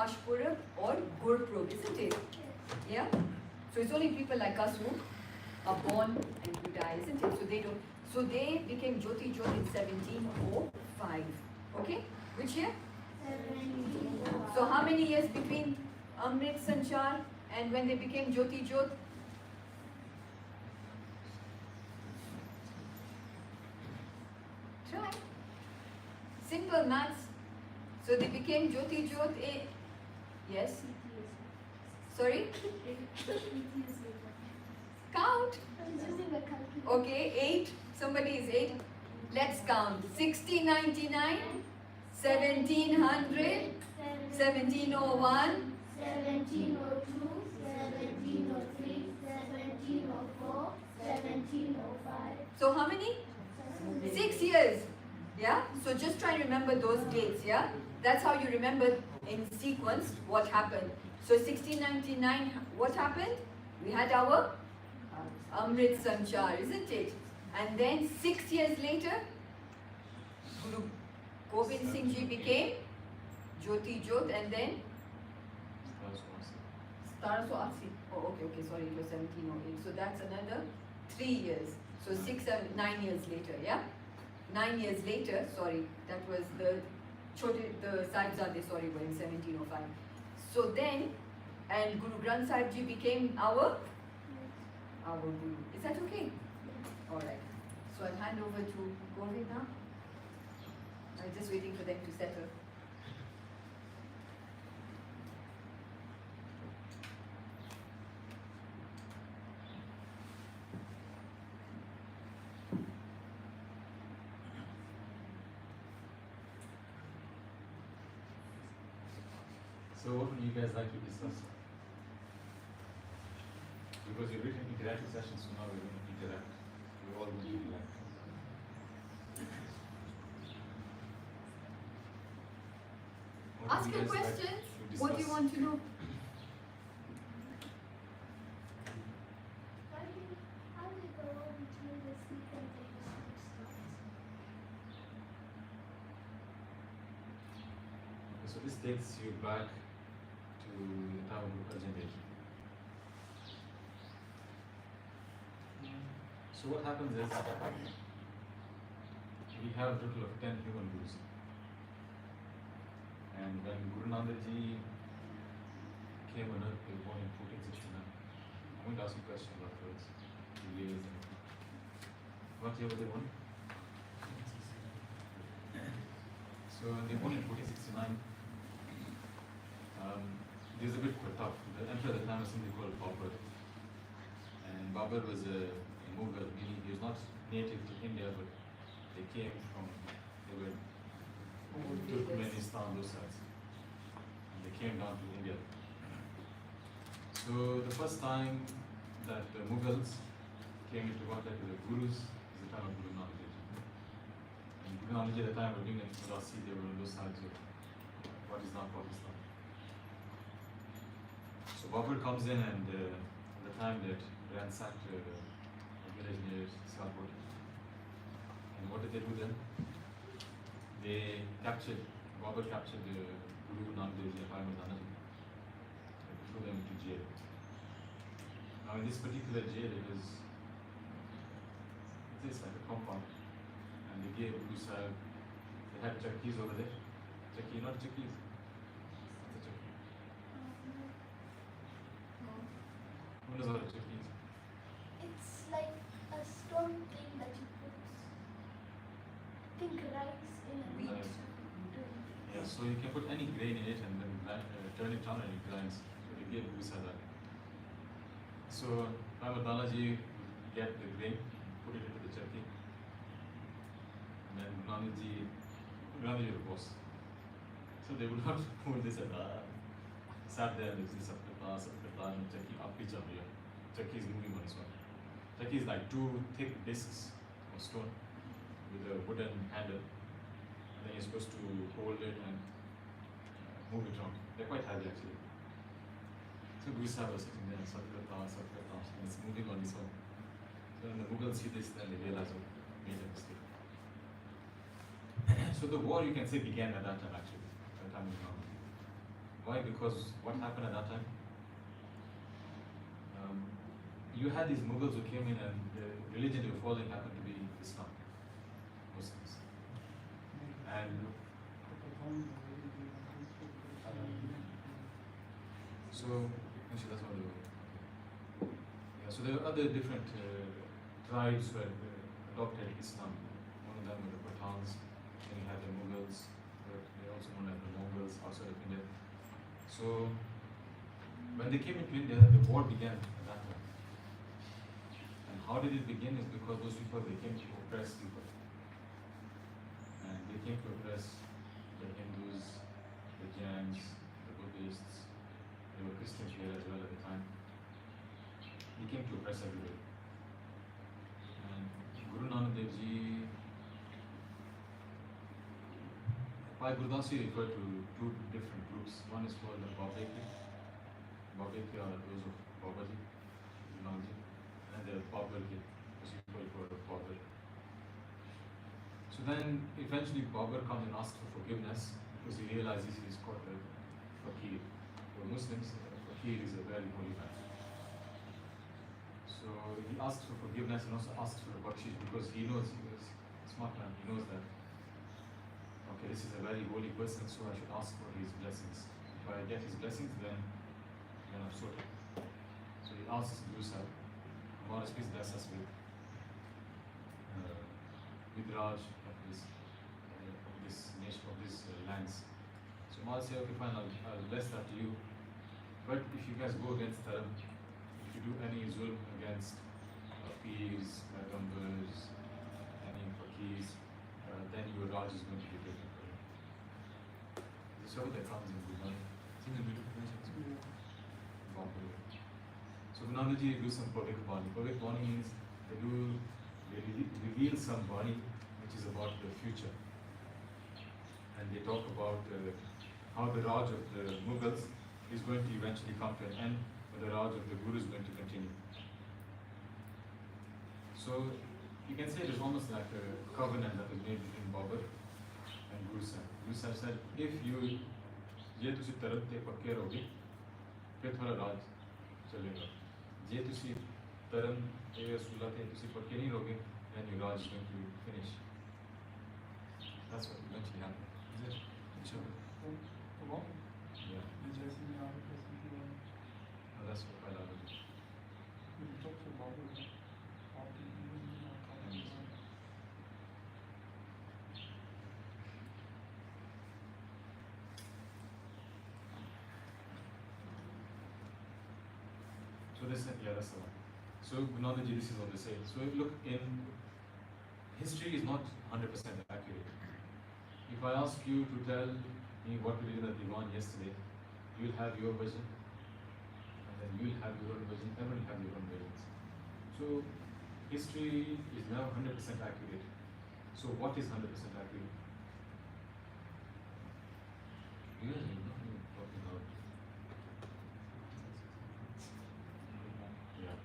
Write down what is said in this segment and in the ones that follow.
Prakashpurab or Gurpurab, isn't it? Yeah? So it's only people like us who are born and who die, isn't it? So they don't. So they became Jyoti Jyot in 1705. Okay? Which year? 1705. So how many years between Amrit Sanchar and when they became Jyoti Jyot? Try. Simple maths. So they became Jyoti Jyot a... Yes? Sorry? Count. Okay, 8. Somebody is 8. Let's count. 1699, 1700, 1701, 1702, 1703, 1704, 1705. So how many? 6 years. Yeah? So just try to remember those dates, yeah? That's how you remember in sequence what happened. So 1699, what happened? We had our Amrit Sanchar, isn't it? And then 6 years later, Guru Gobind Singh Ji became Jyoti Jyot, and then 1780. Oh, okay, sorry, it was 1708. So that's another 3 years. So 9 years later, yeah? 9 years later, sorry, that was the Sahibzade, sorry, were in 1705. So then, and Guru Granth Sahib Ji became our Guru. Is that okay? Alright. So I'll hand over to Govind now. I'm just waiting for them to settle. So what would you guys like to discuss? Because you've written interactive sessions, so now we're going to interact. We all will interact. Ask your questions. What do you want to know? How do you go between the sequence and the stars? So this takes you back to the time of Mughal generation. So what happens is, we have a total of 10 human gurus. And when Guru Nanak Ji came on earth, they were born in 1469. I'm going to ask you a question afterwards. The years and what year were they born? So they were born in 1469. This is a bit tough. The emperor at the time was somebody called Babur. And Babur was a Mughal, meaning he was not native to India, but they came from, they were Turkmenistan, those sides. And they came down to India. So the first time that the Mughals came into contact with the Gurus is the time of Guru Nanak Ji. And Guru Nanak Ji at the time were doing it in Rasi, they were on those sides of what is now Pakistan. So Babur comes in and at the time that ransacked a village near Sialkot. And what did they do then? They captured, Babur captured the Guru Nanak Dev Ji and Mardana Ji and threw them into jail. Now in this particular jail it was like a compound, and they gave Guru Sahib, they had chakis over there. Chakki, not chakis. What's a chakki? Who knows what a chakki is? It's like a stone thing that you put, think rice in a Wheat. wheat. Yeah, so you can put any grain in it and then turn it on and it grinds. So they gave Guru Sahib that. So Mardana Ji would get the grain, put it into the chakki, and then Guru Nanak Ji was the boss. So they would not hold this and sat there and this Sapkata and chakki up each other. Chakki is moving on its own. Chakki is like two thick discs of stone with a wooden handle, and then you're supposed to hold it and move it around. They're quite heavy actually. So Guru Sahib was sitting there and and it's moving on its own. So when the Mughals see this, then they realize, oh, made a mistake. So the war, you can say, began at that time actually, at the time of Muhammad. Why? Because what happened at that time? You had these Mughals who came in, and the religion they were following happened to be Islam, Muslims. And so, actually, that's what they were. Yeah, so there were other different tribes who had adopted Islam. One of them were the Pathans, then you had the Mughals, but they also known as the Mongols outside of India. So, when they came into India, the war began at that time. And how did it begin is because those people, they came to oppress people. And they came to oppress the Hindus, the Jains, the Buddhists. There were Christians here as well at the time. They came to oppress everybody. And Guru Nanak Dev Ji, by Gurdas he referred to two different groups. One is called the Babeke. Babeke are those of Babaji, Guru Nanak Ji. And there are Babarke, which is called for Babar. So then eventually Babar comes and asks for forgiveness because he realizes he's called a fakir. For Muslims, a fakir is a very holy man. So he asks for forgiveness and also asks for a bakshish because he knows, he was a smart man, he knows that, okay, this is a very holy person, so I should ask for his blessings. If I get his blessings, then I'm sorted. So he asks Guru Sahib, Maharaj, please bless us with Raj of this nation, of this lands. So Maharaj said, okay, fine, I'll bless that to you. But if you guys go against Dharam, if you do any zulm against peers, Paigambars, any fakirs, then your Raj is going to be taken for you. This is how that comes in Gurmat. Seems a beautiful place. So Vinanaji do some Pavik Bani. Pavik Bani means they reveal some Bani which is about the future. And they talk about how the Raj of the Mughals is going to eventually come to an end, but the Raj of the Guru is going to continue. So you can say it is almost like a covenant that was made between Babar and Guru Sahib. Guru Sahib said, if you ये तुसी तरफ ते पक्के रहोगे, फिर थोड़ा राज चलेगा. ये तुसी तरम ते रसूला ते तुसी पक्के नहीं रहोगे, then your Raj is going to finish. That's what eventually happened. Is it? Sure. Yeah. No, that's what I love it. So this, yeah, that's the one. So Gunanaji, this is what they say. So look, in history is not 100% accurate. If I ask you to tell me what we did at Diwan yesterday, you'll have your version, and then you'll have your own version, everyone will have your own versions. So history is now 100% accurate. So what is 100% accurate? You guys know what I'm talking about. Yeah.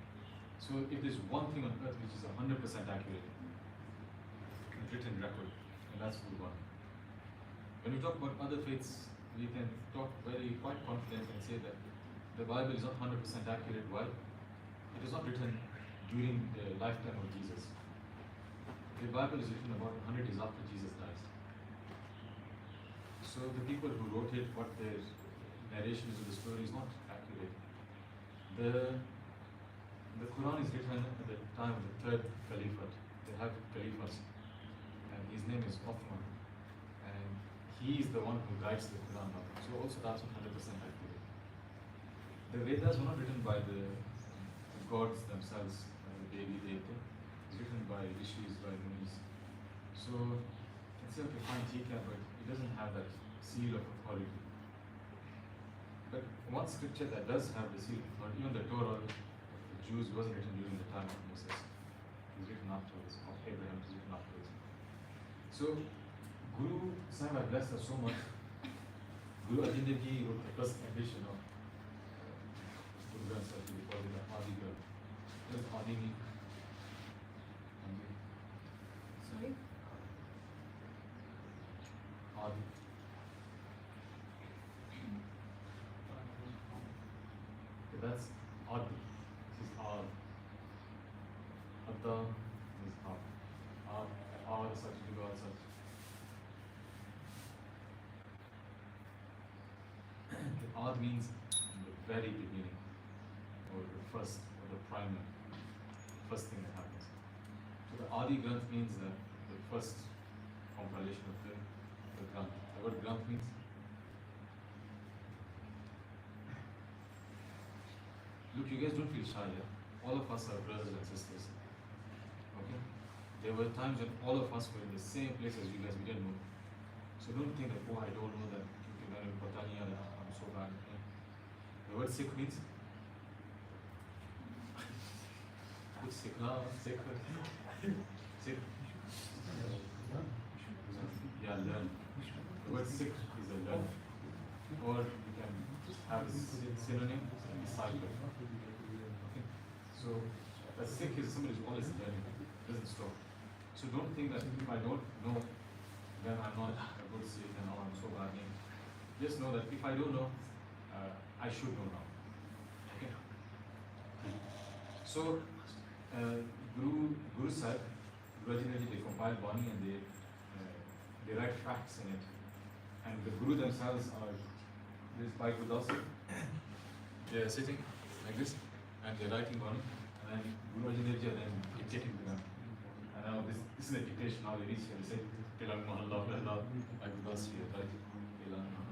So if there's one thing on earth which is 100% accurate, written record, and that's Guru Nanak. When we talk about other faiths, we can talk quite confident and say that the Bible is not 100% accurate. Why? It is not written during the lifetime of Jesus. The Bible is written about 100 years after Jesus dies. So the people who wrote it, what their narrations of the story is not accurate. The Quran is written at the time of the third Caliphate. They have Caliphs, and his name is Uthman, and he is the one who guides the Quran. So also that's 100% accurate. The Vedas were not written by the gods themselves, the Devi Devta. It's written by rishis, by munis. So it's okay, fine, but it doesn't have that seal of authority. But one scripture that does have the seal of authority, even the Torah of the Jews wasn't written during the time of Moses. It was written afterwards, of Abraham, it was written afterwards. So Guru Sahib had blessed us so much. Guru Arjan Dev Ji wrote the first edition of Guru Granth Sahib, we call it the Adi Granth. It was Adi. Sorry? Adi. that's Ad. This is Ad. Adda is Ad. Ad is actually God's such. Ad means the very beginning, or the first, or the primer, first thing that happens. So the Adi Granth means that the first compilation of the Granth. The word Granth means look, you guys don't feel shy, yeah? All of us are brothers and sisters. Okay? There were times when all of us were in the same place as you guys, we didn't know. So don't think that, oh, I don't know that. I'm so bad. Okay? The word Sikh means Sikh. Sikh. Yeah, learn. The word Sikh is a learn. Or you can have a synonym, disciple. Okay? So a Sikh is somebody who's always learning, doesn't stop. So don't think that if I don't know, then I'm not a good Sikh and I'm so bad. Just know that if I don't know, I should know now. Okay? So Guru Sahib, originally they compiled Bani and they write facts in it. And the Guru themselves are this by Gurdas. They are sitting like this and they're writing Bani. And then Guru Arjan Ji then dictating to them. And now this is a dictation. Now they reach here, they say, Tilang Mahalla, like Gurdas here, right? Tilang Mahalla.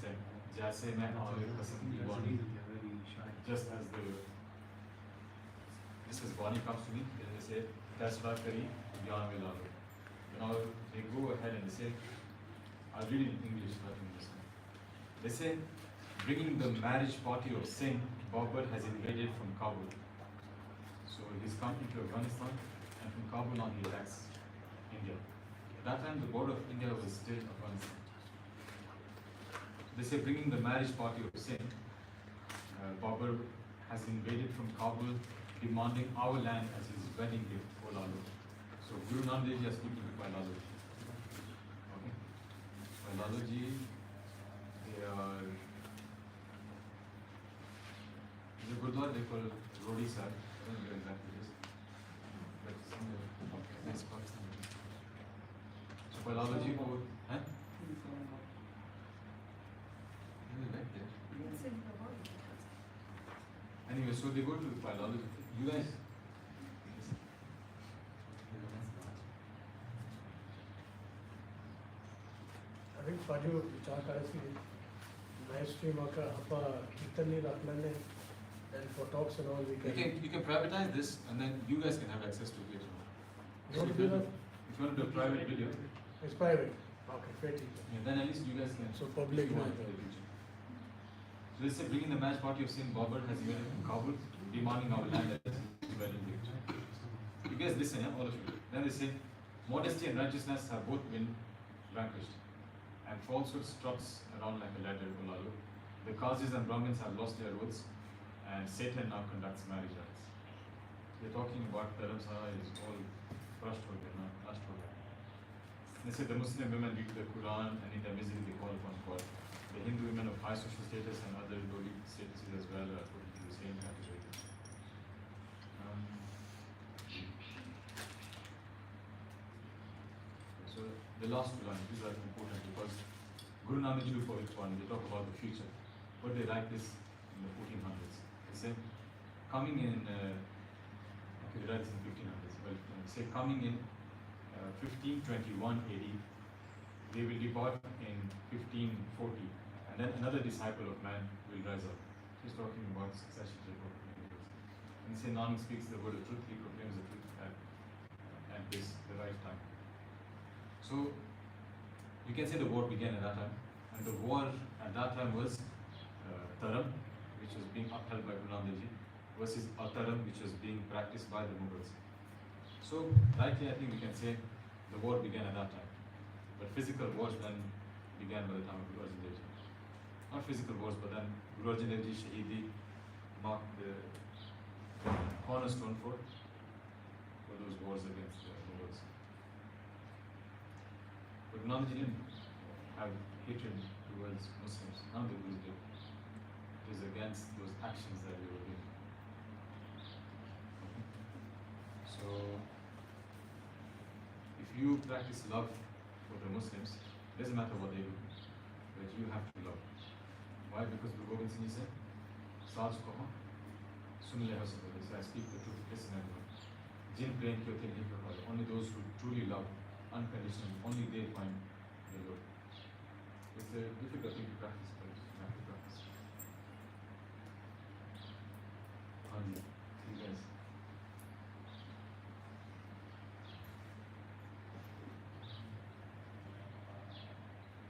Say, Jaise mein aave qasam ki Bani. Just as this is Bani comes to me, they say, Tasra kari, Gyan mein la lo. Now they go ahead and they say, I'll read it in English, not in English. They say, bringing the marriage party of Singh, Babur has invaded from Kabul. So he's come into Afghanistan, and from Kabul now he attacks India. At that time, the border of India was still Afghanistan. They say, bringing the marriage party of Singh, Babur has invaded from Kabul, demanding our land as his wedding gift for Lalo. So Guru Nanak Dev Ji is speaking to Lalo. Okay. Lalo Ji, they are the Gurdwara they call Rodi Sahib. I don't know exactly this, but somewhere this part. So Lalo Ji ko, huh? Right there. Anyway, so they go to biology. You guys. I think for you, live stream and for talks and all You can privatize this, and then you guys can have access to it. You want to do that? If you want to do a private video, It's private. Okay, fair. then at least you guys can. So public. if you want to do it. So they say bringing the match party of Singh Babur has invaded from Kabul, demanding our land as his wedding gift. You guys listen, yeah, all of you. Then they say, modesty and righteousness have both been vanquished, and falsehood struts around like a ladder, Olalu. The Qazis and Brahmins have lost their oaths, and Satan now conducts marriage rites. They're talking about Dharam Sara is all crushed over there, not crushed over there. They say the Muslim women read the Quran and in their misery they call upon God. The Hindu women of high social status and other lowly statuses as well are put into the same category. So the last two lines, these are important because Guru Nanak Ji for each one, they talk about the future. But they write this in the 1400s. They say, coming in, okay, they write this in 1500s, well, say coming in 1521 AD, they will depart in 1540, and then another disciple of man will rise up. He's talking about succession. And say Nanak speaks the word of truth, he proclaims the truth at this the right time. So you can say the war began at that time, and the war at that time was Dharam, which was being upheld by Guru Nanak Dev Ji, versus Ataram, which was being practiced by the Mughals. So rightly, I think we can say the war began at that time. But physical wars then began by the time of Guru Arjan Dev Ji. Not physical wars, but then Guru Arjan Dev Ji Shahidi marked the cornerstone for those wars against the Mughals. But Guru Nanak Ji didn't have hatred towards Muslims. None of the Gurus did. It was against those actions that they were doing. Okay. So, if you practice love for the Muslims, it doesn't matter what they do, but you have to love. Why? Because Guru Gobind Singh said, "Saaj kaha, sun le has." I speak the truth, listen everyone. Jin prem kyo te nahi kar paate. Only those who truly love, unconditionally, only they find the Lord. It's a difficult thing to practice, but you have to practice. Anji, see you guys.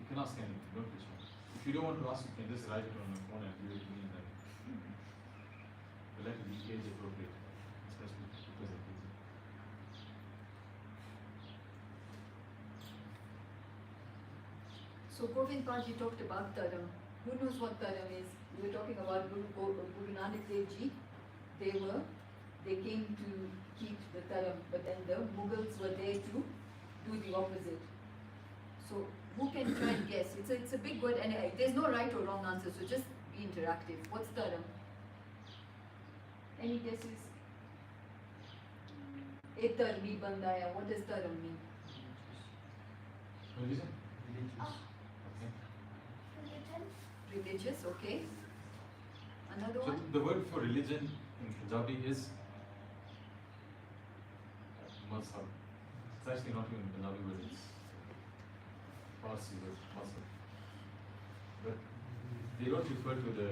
You can ask anything, don't be shy. If you don't want to ask, you can just write it on the phone and give it to me. Then let it be age appropriate, especially because of kids. So Govind Paji talked about Dharam. Who knows what Dharam is? We were talking about Guru Nanak Dev Ji. They came to keep the Dharam, but then the Mughals were there to do the opposite. So who can try and guess? It's a big word and there's no right or wrong answer, so just be interactive. What's Dharam? Any guesses? Ek dharmi bandaya. What does Dharam mean? Religion? Ah, Okay. religion. Religious, okay. Another So one? the word for religion in Punjabi is mazhab. It's actually not even Punjabi word, it's Farsi word, mazhab. But they don't refer to the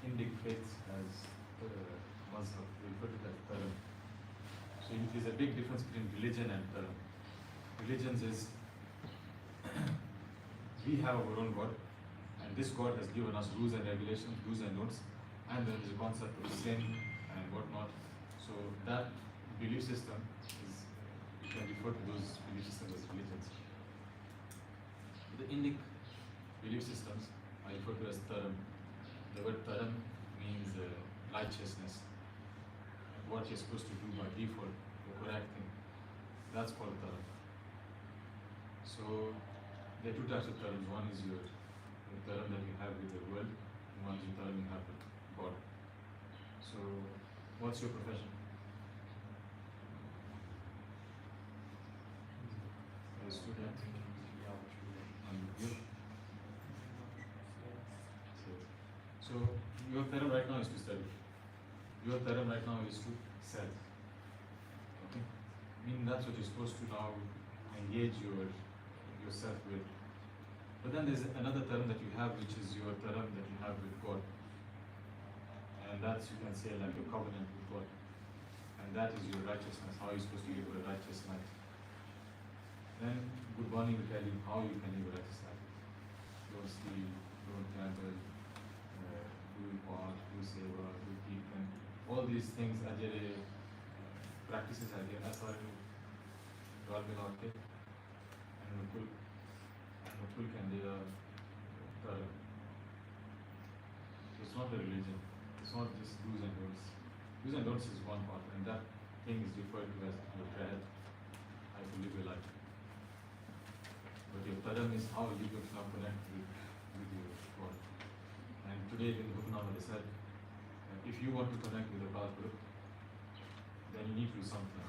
Indic faith as mazhab, they refer to that dharam. So there's a big difference between religion and dharam. Religions is we have our own God, and this God has given us rules and regulations, do's and don'ts, and there is a concept of sin and whatnot. So that belief system is, you can refer to those belief systems as religions. The Indic belief systems are referred to as dharam. The word dharam means righteousness, what you're supposed to do by default, the correct thing. That's called dharam. So there are two types of dharams. One is your dharam that you have with the world, and one is your dharam you have with God. So what's your profession? You're a student. And you? So your dharam right now is to study. Your dharam right now is to sell. Okay? I mean that's what you're supposed to now engage yourself with. But then there's another dharam that you have, which is your dharam that you have with God. And that's, you can say, like your covenant with God. And that is your righteousness, how you're supposed to live a righteous life. Then Gurbani will tell you how you can live a righteous life. Don't steal, don't gamble, do part, do seva, do kirtan. All these things are practices are there. That's how you God will not take. And Nakuru can be a dharam. It's not a religion. It's not just do's and don'ts. Do's and don'ts is one part, and that thing is referred to as your prayer, how to live your life. But your dharam is how you can now connect with your God. And today in Gurmat they said, if you want to connect with the Power Group, then you need to do something.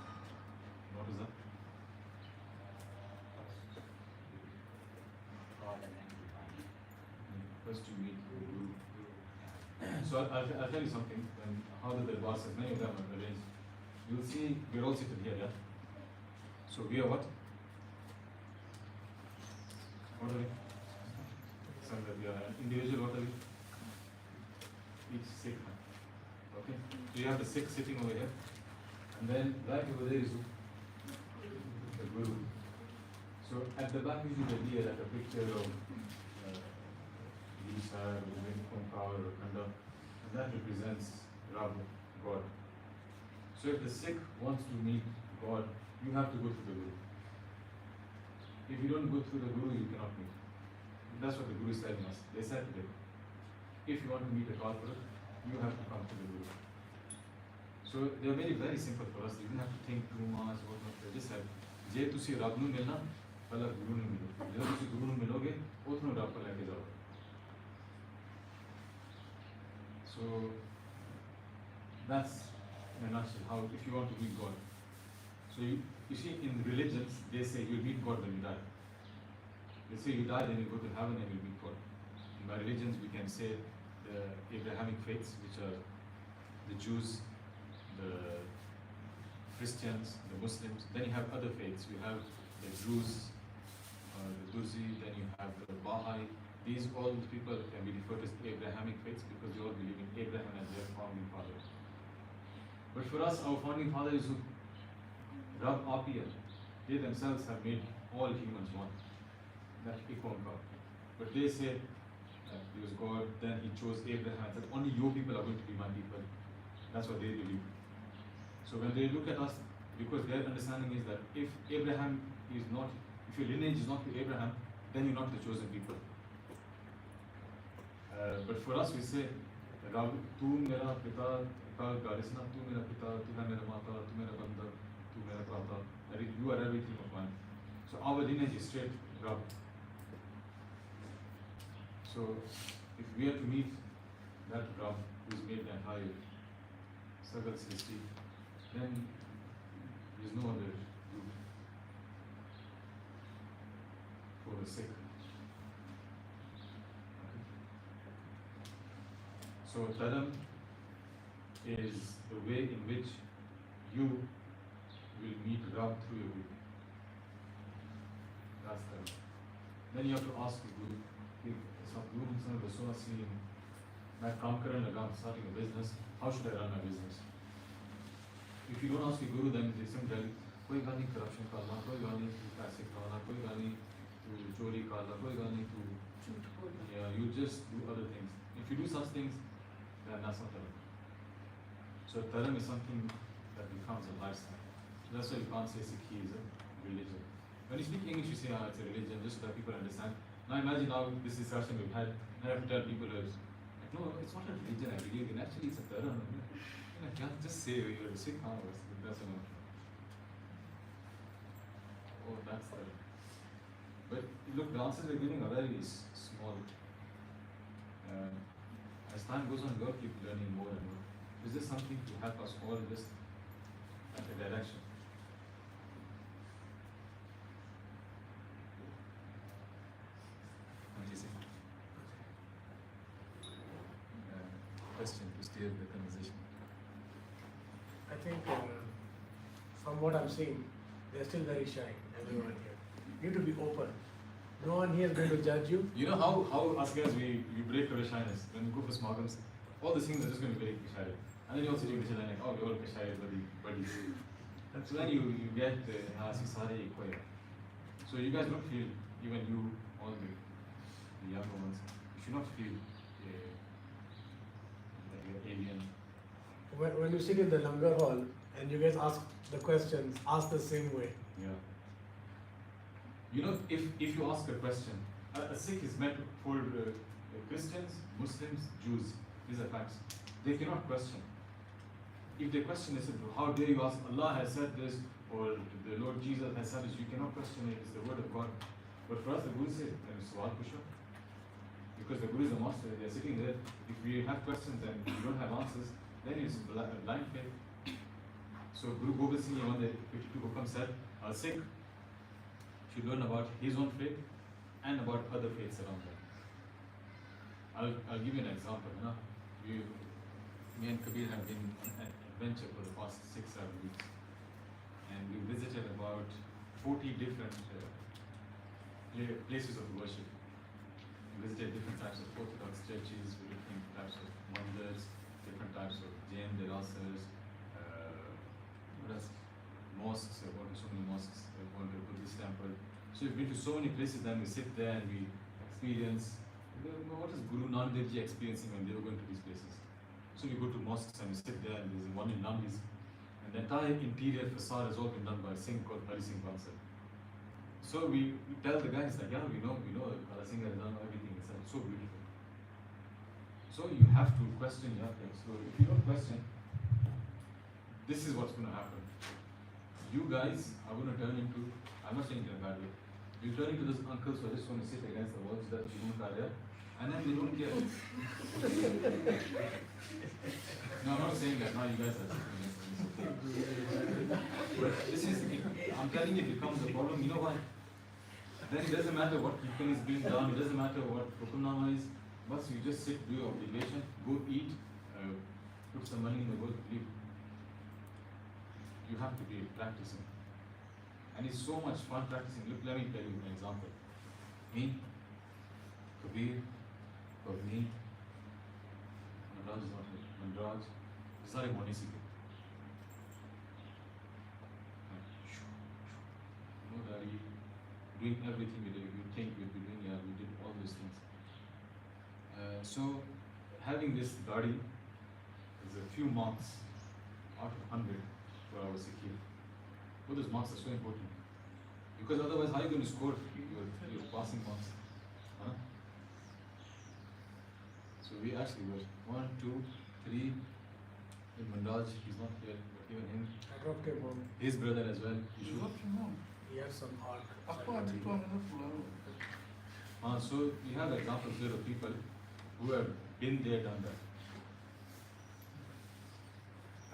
What is that? First you meet the Guru. So I'll tell you something. When how the Darbar says, many of them are arranged. You'll see we're all seated here, yeah? So we are what? What are we? Some that we are an individual, what are we? Each Sikh. Okay? So you have the Sikh sitting over here. And then right over there is the Guru. So at the back usually there'll be like a picture of Isha, Omkar or Khanda, and that represents Rab, God. So if the Sikh wants to meet God, you have to go through the Guru. If you don't go through the Guru, you cannot meet. That's what the Guru is telling us. They said today, if you want to meet a Kalpura, you have to come to the Guru. So they are very, very simple for us. You don't have to think too much or not. They just said, Je tusi Rab nu milna, pehla Guru nu milo. Je tusi Guru nu miloge, utno Rab ko leke jao. So So that's in a nutshell how if you want to meet God. So you see in religions they say you'll meet God when you die. They say you die then you go to heaven and you'll meet God. In my religions we can say the Abrahamic faiths, which are the Jews, the Christians, the Muslims. Then you have other faiths. You have the Druze, the Duzi, then you have the Baha'i. These all the people can be referred as Abrahamic faiths because they all believe in Abraham as their founding father. But for us, our founding father is Rab Apia. They themselves have made all humans one. That Ikon God. But they say that he was God, then he chose Abraham and said, only your people are going to be my people. That's what they believe. So when they look at us, because their understanding is that if Abraham is not, if your lineage is not to Abraham, then you're not the chosen people. But for us, we say, Rab, tu mera pita, Garisna, tu mera pita, tu hai mera mata, tu mera banda, tu mera prata. That is, you are everything of mine. So our lineage is straight Rab. So if we are to meet that Rab who is made the entire Sagat Srishti, then there is no other route for the sick. So Dharam is the way in which you will meet Rab through your Guru. That's Dharam. Then you have to ask the Guru, मैं काम करने लगा, starting a business, how should I run my business? If you don't ask your Guru, then they simply tell you, कोई गाली corruption करना, कोई गाली तू पैसे खाना, कोई गाली तू चोरी करना, कोई गाली तू झूठ बोलना. yeah, you just do other things. If you do such things, then that's not Dharam. So Dharam is something that becomes a lifestyle. So that's why you can't say Sikhi is a religion. When you speak English, you say, it's a religion, just so that people understand. Now imagine now this discussion we've had, and I have to tell people, like, no, it's not a religion I believe in, actually it's a Dharam. You can't just say you're a Sikh, that's enough. Oh, that's Dharam. But look, the answers we're giving are very small. As time goes on, we'll keep learning more and more. Is this something to help us all just at a direction? Question to steer the conversation. I think from what I'm seeing, they're still very shy, everyone here. You need to be open. No one here is going to judge you. You know how us guys, we break our shyness. When we go for Smagams, all the things are just going to be very shy. And then you also do the like, oh, we're all shy buddies. So then you get so you guys don't feel, even you, all the younger ones, you should not feel like you're alien. When you sit in the Langar hall and you guys ask the questions, ask the same way. Yeah. You know, if you ask a question, a Sikh is meant for Christians, Muslims, Jews. These are facts. They cannot question. If they question, they say, how dare you ask? Allah has said this, or the Lord Jesus has said this. You cannot question it. It's the word of God. But for us, the Guru says, Swal Pusha. Because the Guru is a master. They are sitting there. If we have questions and we don't have answers, then it's blind faith. So Guru Gobind Singh, one day, 52 Hukam said, a Sikh should learn about his own faith and about other faiths around him. I'll give you an example. Me and Kabir have been on an adventure for the past 6-7 weeks, and we visited about 40 different places of worship. We visited different types of Orthodox churches, different types of mandirs, different types of Jain derasas, mosques. I've gone to so many mosques. I've gone to a Buddhist temple. So we've been to so many places. Then we sit there and we experience what is Guru Nanak Dev Ji experiencing when they were going to these places. So we go to mosques and we sit there, and there's one in Nambis, and the entire interior facade has all been done by a Singh called Hari Singh Bansal. So we tell the guys that, yeah, we know Hari Singh has done everything. It's so beautiful. So you have to question your things. So if you don't question, this is what's going to happen. You guys are going to turn into, I'm not saying it in a bad way, you turn into those uncles who are just going to sit against the walls that you don't care, and then they don't care. No, I'm not saying that. Now you guys are saying this. But this is, I'm telling you, it becomes a problem. You know why? Then it doesn't matter what cooking is being done. It doesn't matter what hukamnama is. Once you just sit, do your obligation, go eat, put some money in the world, leave. You have to be practicing. And it's so much fun practicing. Look, let me tell you an example. Me, Kabir, Pavni, Manraj is not here. Manraj, these are in Monisiki. No daddy, doing everything you think you'll be doing, yeah, we did all these things. So, having this daddy is a few marks out of 100 for our Sikhi. Well, those marks are so important. Because otherwise, how are you going to score your passing marks? Huh? So we actually were 1, 2, 3. In Manraj, he's not here, but even him. I dropped him home. His brother as well. You got him home. He has some arc. So you have examples here of people who have been there, done that.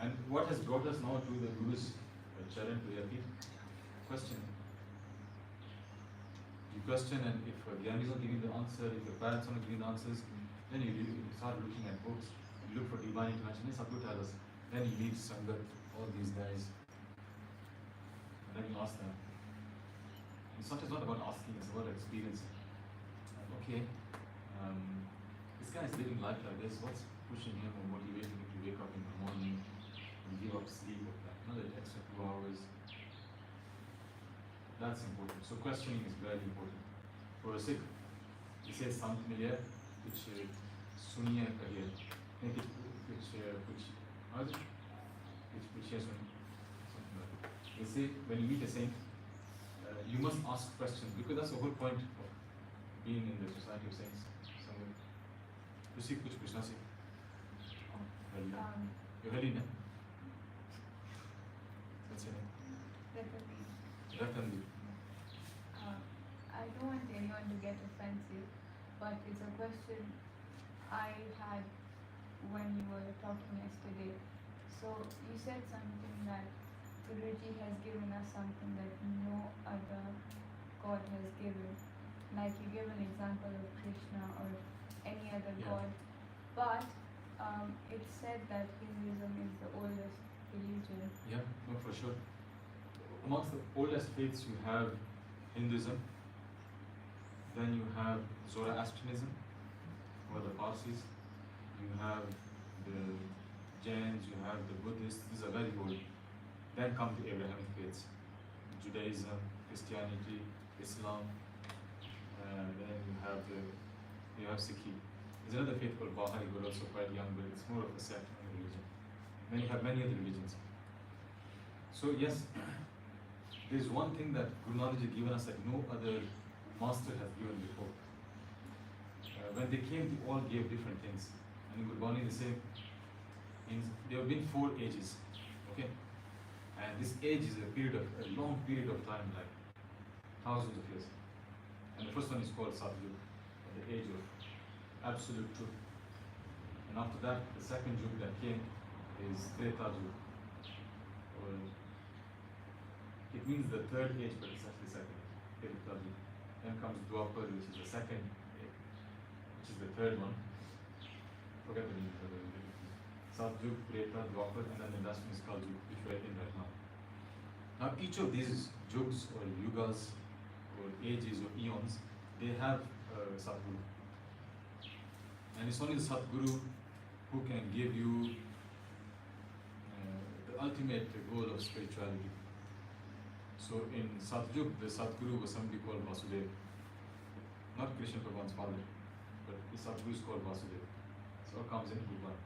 And what has brought us now to the Guru's challenge to their feet? Question. You question, and if Gyan is not giving the answer, if your parents are not giving the answers, then you start looking at books, you look for divine intervention. Sabhu tell us. Then you meet Sangat, all these guys, and then you ask them. It's not about asking, it's about experiencing. Okay, this guy is living life like this. What's pushing him or motivating him to wake up in the morning and give up sleep of that? Another extra 2 hours. That's important. So questioning is very important. For a Sikh, he says something here which suniya kahiye. Which something like that. They say when you meet a saint, you must ask questions because that's the whole point of being in the society of saints. Kuch puchna se. You're Helena. What's your name? Ratandeep. I don't want anyone to get offensive, but it's a question I had when you were talking yesterday. So you said something that Guruji has given us something that no other God has given. Like you gave an example of Krishna or any other God. But it's said that Hinduism is the oldest religion. Yeah, no, for sure. Amongst the oldest faiths, you have Hinduism, then you have Zoroastrianism, or the Parsis, you have the Jains, you have the Buddhists, these are very old. Then come the Abrahamic faiths, Judaism, Christianity, Islam, then you have Sikhi. There's another faith called Bahai, who are also quite young, but it's more of a sect of religion. Then you have many other religions. So yes, there's one thing that Guru Nanak has given us that no other master has given before. When they came, they all gave different things. And in Gurbani, they say, there have been 4 ages, okay? And this age is a long period of time, like thousands of years. And the first one is called Satyug, the age of absolute truth. And after that, the second Yug that came is Treta Yug. It means the third age, but it's actually second age, Treta Yug. Then comes Dwapar, which is the second age, which is the third one. Forget the name of the Satyug, Treta, Dwapar, and then the last one is Kaljug, which we are in right now. Now each of these Yugs or Yugas or ages or eons, they have Satguru. And it's only the Satguru who can give you the ultimate goal of spirituality. So in Satyug, the Satguru was somebody called Vasudev. Not Krishna Bhagwan's father, but the Satguru is called Vasudev. So it comes in Bhagwan.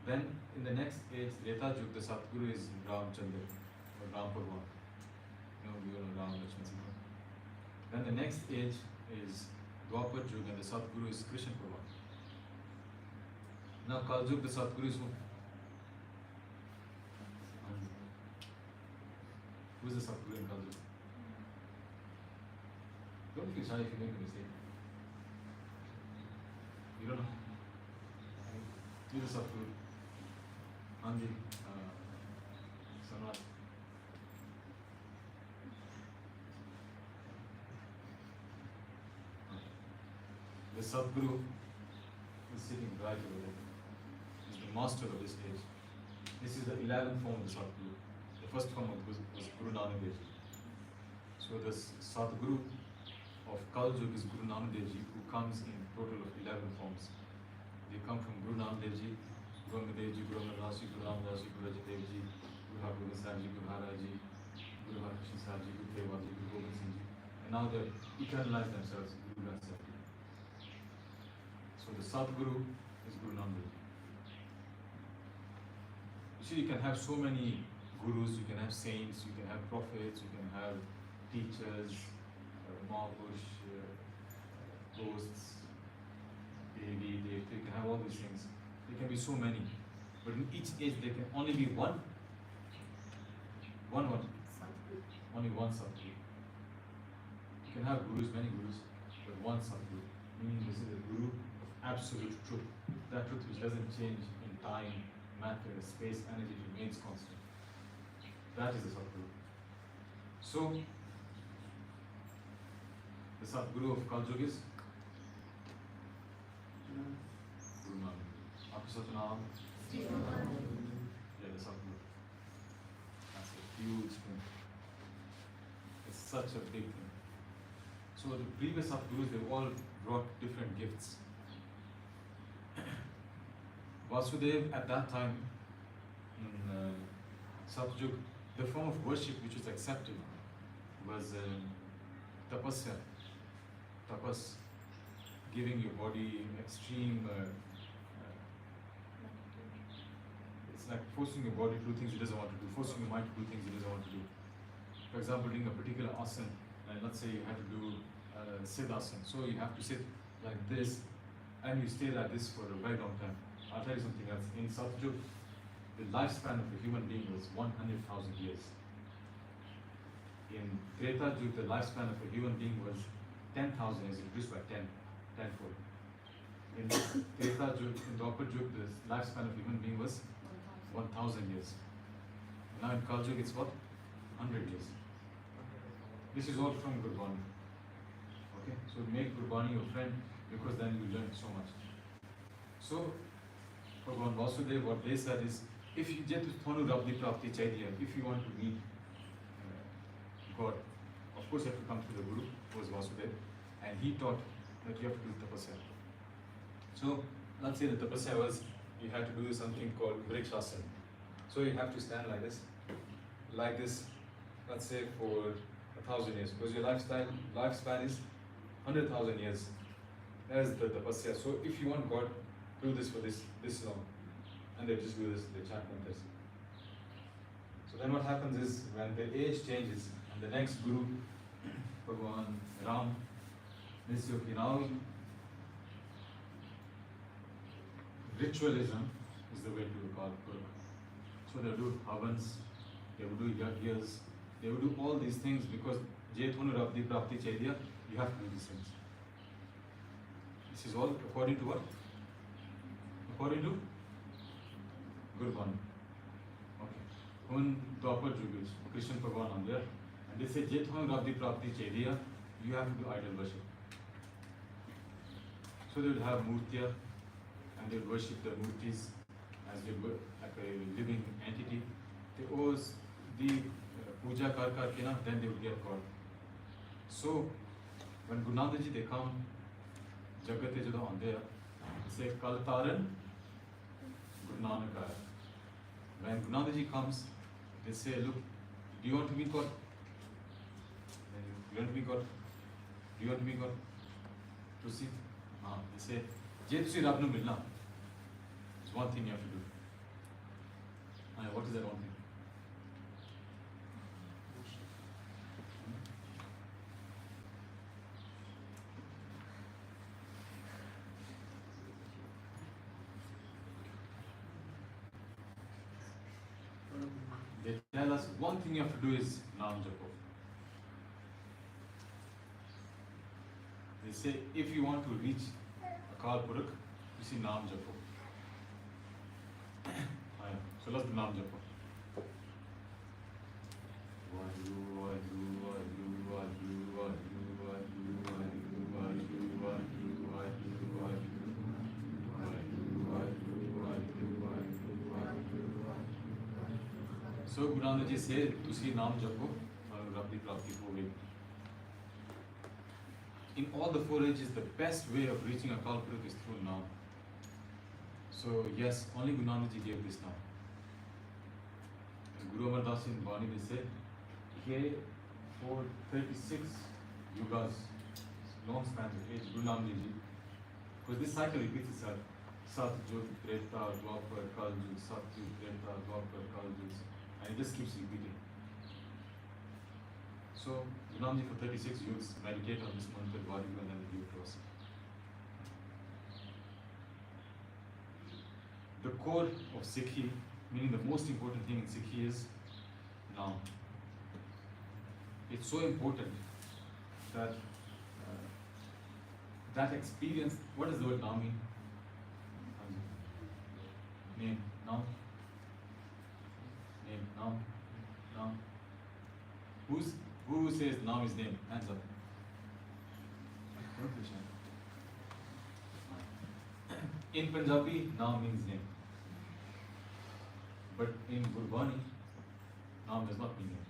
Then in the next age, Treta Yug, the Satguru is Ramchandra or Ram Bhagwan. You know, we all know Ram, Lakshman, Sita. Then the next age is Dwapar Yug and the Satguru is Krishna Bhagwan. Now Kaljug, the Satguru is who? Who is the Satguru in Kaljug? Don't feel shy if you make a mistake. You don't know. Who is the Satguru? Anji, Samrat. The Sadguru is sitting right over there. He's the master of this age. This is the 11th form of the Sadguru. The first form was Guru Nanak Dev Ji. So the Sadguru of Kal Yuga is Guru Nanak Dev Ji, who comes in total of 11 forms. They come from Guru Nanak Dev Ji, Guru Amar Dev Ji, Guru Amar Das Ji, Guru Ramdas Ji, Guru Ajit Dev Ji, Guru Hargobind Sahib Ji, Guru Maharaj Ji, Guru Harkrishan Sahib Ji, Guru Tewal Ji, Guru Gobind Singh Ji. And now they eternalized themselves, Guru Granth Sahib Ji. So the Sadguru is Guru Nanak Dev Ji. You see, you can have so many gurus, you can have saints, you can have prophets, you can have teachers, Mahapurush, ghosts, Devi, Devta, you can have all these things. There can be so many. But in each age there can only be one what? Only one Sadguru. You can have gurus, many gurus, but one Sadguru. Meaning this is the guru of absolute truth. That truth which doesn't change in time, matter, space, energy, remains constant. That is the Sadguru. So, the Sadguru of Kal Yuga is Guru Nanak. Aapka Satnam? Yeah, the Sadguru. That's a huge thing. It's such a big thing. So the previous Sadgurus, they all brought different gifts. Vasudev at that time in Satyug, the form of worship which was accepted was tapasya. Tapas, giving your body extreme, it's like forcing your body to do things it doesn't want to do, forcing your mind to do things it doesn't want to do. For example, doing a particular asana, and let's say you have to do Siddhasana, so you have to sit like this, and you stay like this for a very long time. I'll tell you something else. In Satyug, the lifespan of a human being was 100,000 years. In Treta Yuga, the lifespan of a human being was 10,000 years, reduced by 10-fold. In Treta Yuga, in Dwapar Yuga, the lifespan of a human being was 1,000 years. Now in Kal Yuga, it's what? 100 years. This is all from Gurbani. Okay, so make Gurbani your friend, because then you learn so much. So, Bhagavan Vasudeva, what they said is, if you get to Thanu Rabdi Prapti Chaitya, if you want to meet God, of course you have to come to the Guru, who was Vasudeva, and he taught that you have to do tapasya. So, let's say the tapasya was, you have to do something called Vrikshasana. So you have to stand like this, let's say for 1,000 years, because your lifespan is 100,000 years. That is the tapasya. So if you want God, do this for this long. And they just do this, they chant mantras. So then what happens is, when the age changes, and the next Guru, Bhagavan Ram, this now ritualism is the way to call Guru. So they will do havans, they will do yagyas, they will do all these things, because Jethunu Rabdi Prapti Chaitya, you have to do these things. This is all according to what? According to Gurbani. Okay. When Dwapar Yuga, Krishna Bhagavan on there, and they say Jethunu Rabdi Prapti Chaitya, you have to do idol worship. So they would have murtiya, and they would worship the murtis as they were like a living entity. They always the puja kar ke na, then they would get God. So when Guru Nanak Ji, they come, Jagat Jada on there, they say Kal Taran Guru Nanak Aaya. When Guru Nanak Ji comes, they say, look, do you want to meet God? Do you want to meet God? Do you want to meet God? To see? They say, Je tusi Rab nu milna. It's one thing you have to do. What is that one thing? They tell us one thing you have to do is Naam Japo. They say if you want to reach Akal Purakh, you see Naam Japo. So let's do naam japo. Vaheguru, Vaheguru, Vaheguru, Vaheguru, Vaheguru, Vaheguru, Vaheguru, Vaheguru, Vaheguru, Vaheguru, Vaheguru, Vaheguru, Vaheguru, Vaheguru, Vaheguru. So Guru Nanak ji said, "Tusi naam japo, Rabbi Prapti ho gayi." In all the four ages, the best way of reaching a Kalpuruk is through naam. So yes, only Guru Nanak ji gave this naam. And Guru Amar Das in Bani they said, here for 36 yugas, long spans of age, Guru Nanak ji, because this cycle repeats itself. Satyug, Treta, Dwapar, Kaljug, Satyug, Treta, Dwapar, Kaljug, and it just keeps repeating. So Guru Nanak ji for 36 yugas meditate on this mantra, Vaheguru, and then the view cross. The core of Sikhi, meaning the most important thing in Sikhi is naam. It's so important that that experience. What does the word naam mean? Name, naam. Name, naam, naam. Who says naam is name? Hands up. Don't be shy. In Punjabi, naam means name. But in Gurbani, naam does not mean name.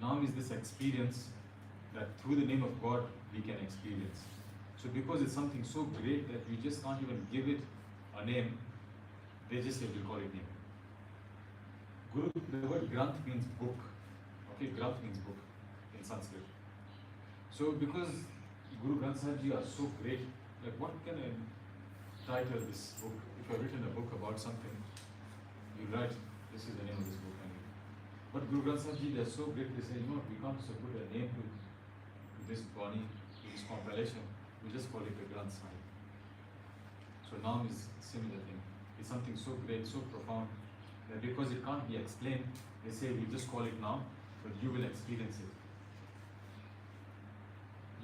Naam is this experience that through the name of God we can experience. So because it's something so great that you just can't even give it a name, they just say we call it name. Guru, the word Granth means book. Okay, Granth means book in Sanskrit. So because Guru Granth Sahib Ji are so great, like what can I title this book? If I've written a book about something, you write, this is the name of this book. But Guru Granth Sahib Ji, they're so great, they say, you know, we can't just put a name to this Bani, to this compilation, we just call it the Granth Sahib. So naam is a similar thing. It's something so great, so profound, that because it can't be explained, they say we just call it naam, but you will experience it.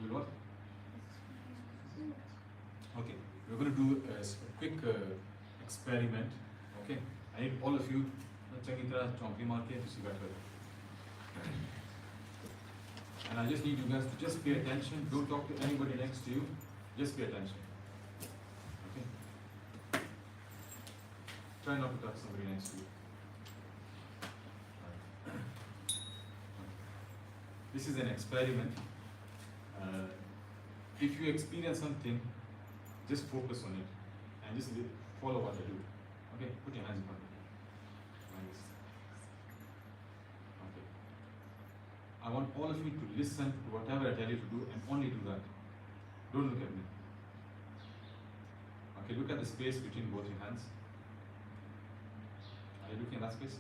You will what? Okay, we're going to do a quick experiment. Okay, I need all of you चंगी तरह चौंकी मार के तुसी बैठो. And I just need you guys to just pay attention. Don't talk to anybody next to you. Just pay attention. Okay? Try not to touch somebody next to you. This is an experiment. If you experience something, just focus on it and just follow what I do. Okay? Put your hands in front of you. Okay. I want all of you to listen to whatever I tell you to do and only do that. Don't look at me. Okay, look at the space between both your hands. Are you looking at that space?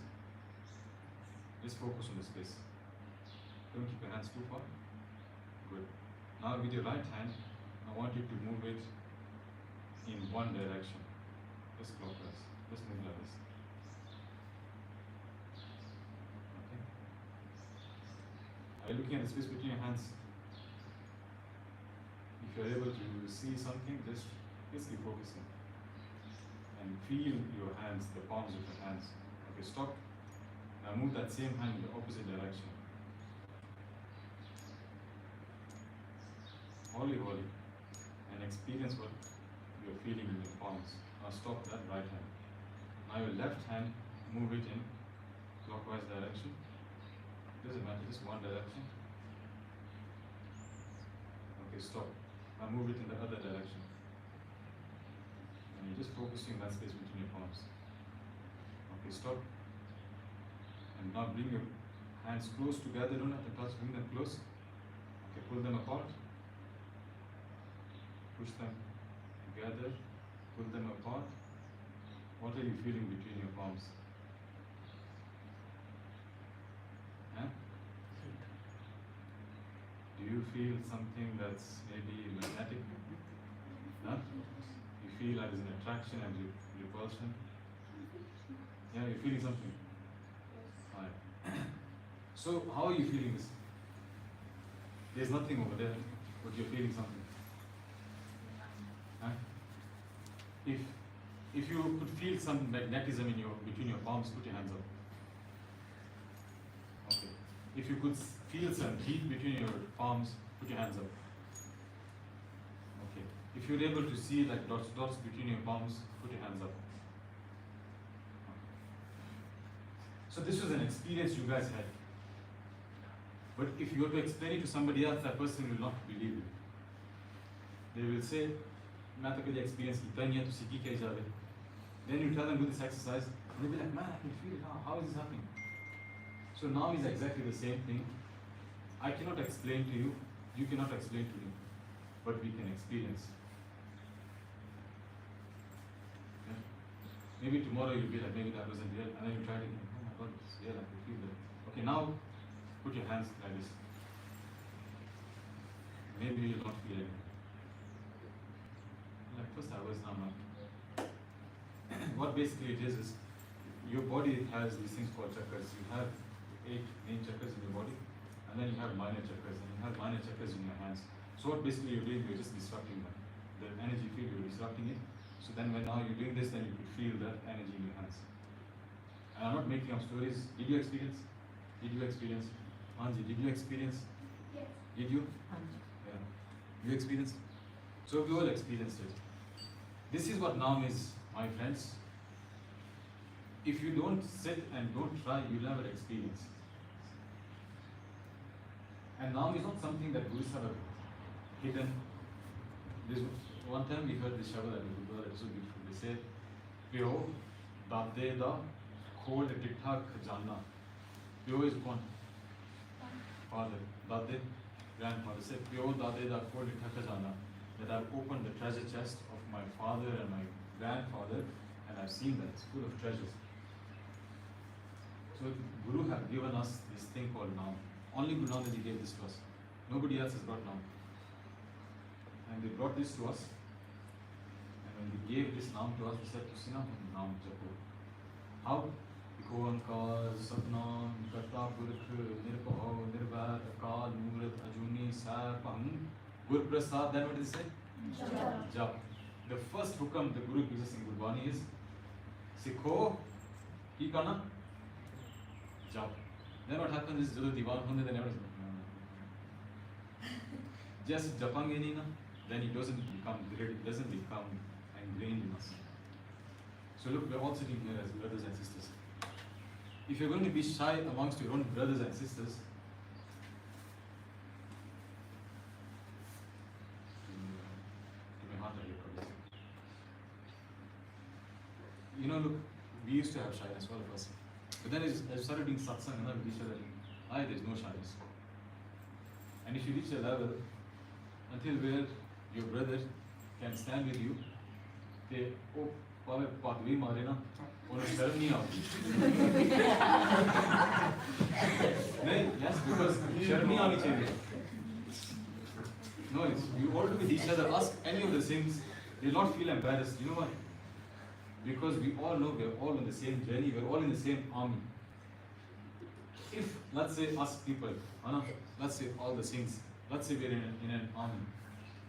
Just focus on the space. Don't keep your hands too far. Good. Now with your right hand, I want you to move it in one direction. Just clockwise. Just move like this. Okay. Are you looking at the space between your hands? If you are able to see something, just keep focusing. And feel your hands, the palms of your hands. Okay, stop. Now move that same hand in the opposite direction. Holy, holy. And experience what you're feeling in your palms. Now stop that right hand. Now your left hand, move it in clockwise direction. Doesn't matter, just one direction. Okay, stop. Now move it in the other direction. And you're just focusing on that space between your palms. Okay, stop. And now bring your hands close together, don't have to touch, bring them close. Okay, pull them apart. Push them together, pull them apart. What are you feeling between your palms? Huh? Do you feel something that's maybe magnetic? Huh? You feel like there's an attraction and repulsion? Yeah, you're feeling something? Alright. So, how are you feeling this? There's nothing over there, but you're feeling something. Huh? If If you could feel some magnetism in between your palms, put your hands up. Okay. If you could feel some heat between your palms, put your hands up. Okay. If you're able to see like dots between your palms, put your hands up. So this was an experience you guys had. But if you were to explain it to somebody else, that person will not believe it. They will say, "मैं तो कभी experience किया नहीं है, तो सीखी क्या जा रहे?" Then you tell them do this exercise, and they'll be like, "Man, I can feel it. How is this happening?" So now is exactly the same thing. I cannot explain to you, you cannot explain to me, but we can experience. Yeah? Maybe tomorrow you'll be like, maybe that wasn't real, and then you try it again. Oh my God, it's real. I can feel that. Okay, now put your hands like this. Maybe you'll not feel it. Like first I was now. What basically it is your body has these things called chakras. You have 8 main chakras in your body, and then you have minor chakras, and you have minor chakras in your hands. So what basically you're doing, you're just disrupting them. The energy field, you're disrupting it. So then when now you're doing this, then you could feel that energy in your hands. And I'm not making up stories. Did you experience? Did you experience? Anji, did you experience? Yes. Did you? Yeah. You experienced? So we all experienced it. This is what Naam is, my friends. If you don't sit and don't try, you'll never experience. And Naam is not something that Gurus have hidden. This one time we heard this shabad at the Gurudwara, it was so beautiful. They said, "Pyo, Dade da, khod titta khajana." Pyo is one. Father. Dade, grandfather. Said, "Pyo, Dade da, khod titta khajana." That I've opened the treasure chest of my father and my grandfather, and I've seen that it's full of treasures. So Guru have given us this thing called Naam. Only Guru Nanak Ji gave this to us. Nobody else has brought Naam. And they brought this to us. And when they gave this Naam to us, we said, "Tusina Naam Japo." How? Oankar, Satnam, Karta Purkh, Nirpaho, Nirbhar, Akal, Murat, Ajuni, Sarpang, Gur Prasad. Then what does it say? Jap. The first hukam the Guru gives us in Gurbani is Sikho, ki kana? Jap. Then what happens is, Jado Diwan Hunde, then everyone just Japangeni na, then it doesn't become great, it doesn't become ingrained in us. So look, we're all sitting here as brothers and sisters. If you're going to be shy amongst your own brothers and sisters, you know, look, we used to have shyness, all of us. But then as I started doing satsang and with each other, there's no shyness. And if you reach a level until where your brother can stand with you, they, oh, Pave Patvi Marina, उन्हें शर्म नहीं आती। नहीं, yes, because शर्म नहीं आनी चाहिए। No, you all do with each other. Ask any of the things, you'll not feel embarrassed. You know why? Because we all know we're all on the same journey, we're all in the same army. If, let's say, us people, let's say all the things, let's say we're in an army